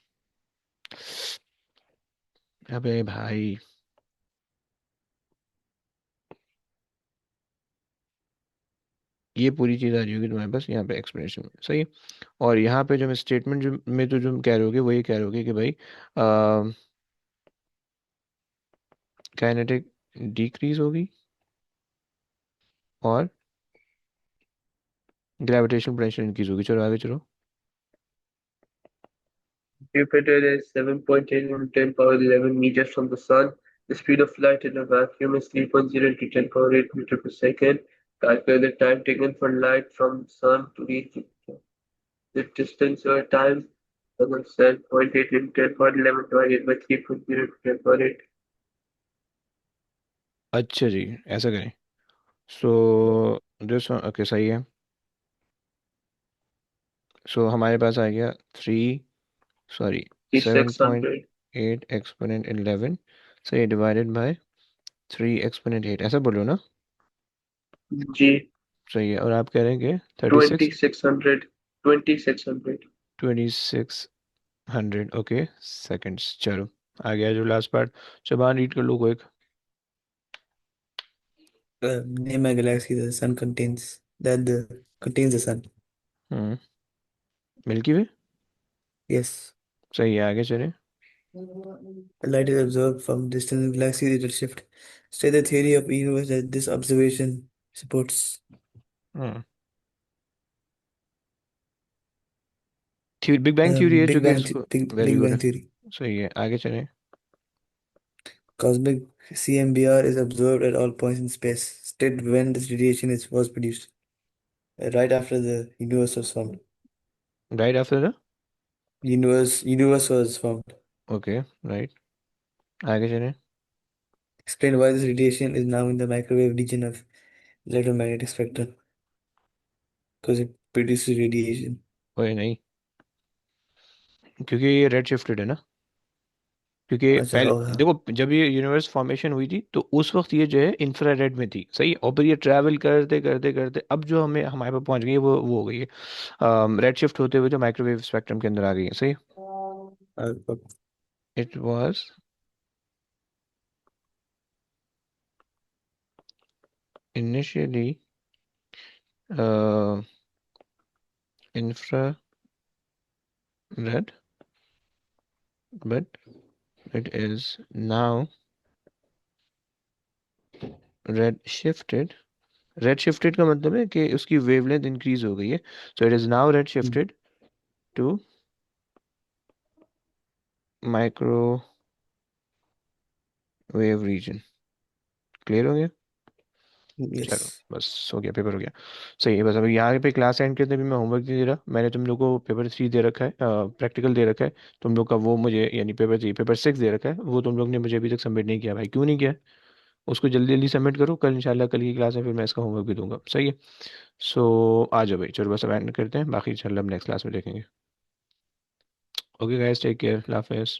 Speaker 1: अबे भाई, ये पूरी चीज़ आ रही होगी तुम्हारे पास यहाँ पे एक्सप्लेनेशन में, सही है। और यहाँ पे जो मैं स्टेटमेंट जो में तो जो कह रहे होगे वो ये कह रहे होगे कि भाई काइनेटिक डिक्रीज होगी और ग्रेविटेशनल पोटेंशियल इंक्रीज होगी। चलो आगे चलो।
Speaker 4: Jupiter is 7.8 into 10 power 11 meters from the Sun. The speed of light in a vacuum is 3.0 into 10 power 8 meter per second. Calculate the time taken for light from the Sun to reach the distance or time from the Sun. 0.8 into 10 power 11 divided by 3.0 into 10 power 8.
Speaker 1: अच्छा जी, ऐसा करें। सो दिस ओके, सही है। सो हमारे पास आ गया three, sorry, seven point
Speaker 4: 600.
Speaker 1: Eight exponent 11, सही, divided by three exponent eight, ऐसा बोलो ना।
Speaker 4: G.
Speaker 1: सही है। और आप कह रहे हैं कि 36,
Speaker 4: 2600. 2600.
Speaker 1: 2600, ओके सेकेंड्स। चलो आ गया जो लास्ट पार्ट, चबान रीड कर लो कोई एक।
Speaker 5: Name a galaxy the sun contains that the contains the sun.
Speaker 1: Hmm, milky way.
Speaker 5: Yes.
Speaker 1: सही है, आगे चले।
Speaker 5: Light is observed from distant galaxies redshift. State the theory of universe that this observation supports.
Speaker 1: Hmm, big bang theory है जो कि इसको, वेरी
Speaker 5: Big
Speaker 1: गुड
Speaker 5: Bang
Speaker 1: है।
Speaker 5: theory.
Speaker 1: सही है, आगे चले।
Speaker 5: Cosmic CMBR is observed at all points in space. State when this radiation was produced. Right after the universe was formed.
Speaker 1: Right after the,
Speaker 5: Universe was formed.
Speaker 1: Okay right, आगे चले।
Speaker 5: Explain why this radiation is now in the microwave region of electromagnetic spectrum. Because it produces radiation.
Speaker 1: ओए नहीं, क्योंकि ये रेड शिफ्टेड है ना। क्योंकि
Speaker 5: अच्छा
Speaker 1: पहले
Speaker 5: और हाँ
Speaker 1: देखो, जब ये यूनिवर्स फॉर्मेशन हुई थी तो उस वक्त ये जो है इंफ्रारेड में थी, सही। और फिर ये ट्रैवल करते करते करते अब जो हमें हमारे पास पहुंच गई है वो हो गई है रेड शिफ्ट होते हुए जो माइक्रोवेव स्पेक्ट्रम के अंदर आ गई है, सही। It was initially infrared, but it is now red shifted, red shifted का मतलब है कि उसकी वेवलेंथ इंक्रीज हो गई है, so it is now red shifted to microwave region. Clear हो गया? चलो
Speaker 5: Yes.
Speaker 1: बस हो गया, पेपर हो गया। सही है, बस अभी यहाँ पे क्लास एंड करते, अभी मैं होमवर्क नहीं दे रहा, मैंने तुम लोग को पेपर 3 दे रखा है, प्रैक्टिकल दे रखा है तुम लोग का, वो मुझे यानी पेपर 3 पेपर 6 दे रखा है, वो तुम लोग ने मुझे अभी तक सबमिट नहीं किया भाई, क्यों नहीं किया? उसको जल्दी जल्दी सबमिट करो, कल इंशाल्लाह कल की क्लास में फिर मैं इसका होमवर्क भी दूंगा, सही है? सो आ जाओ भाई, चलो बस अब एंड करते हैं, बाकी इंशाल्लाह हम नेक्स्ट क्लास में देखेंगे। ओके गाइस, टेक केयर, अल्लाह हाफिज़।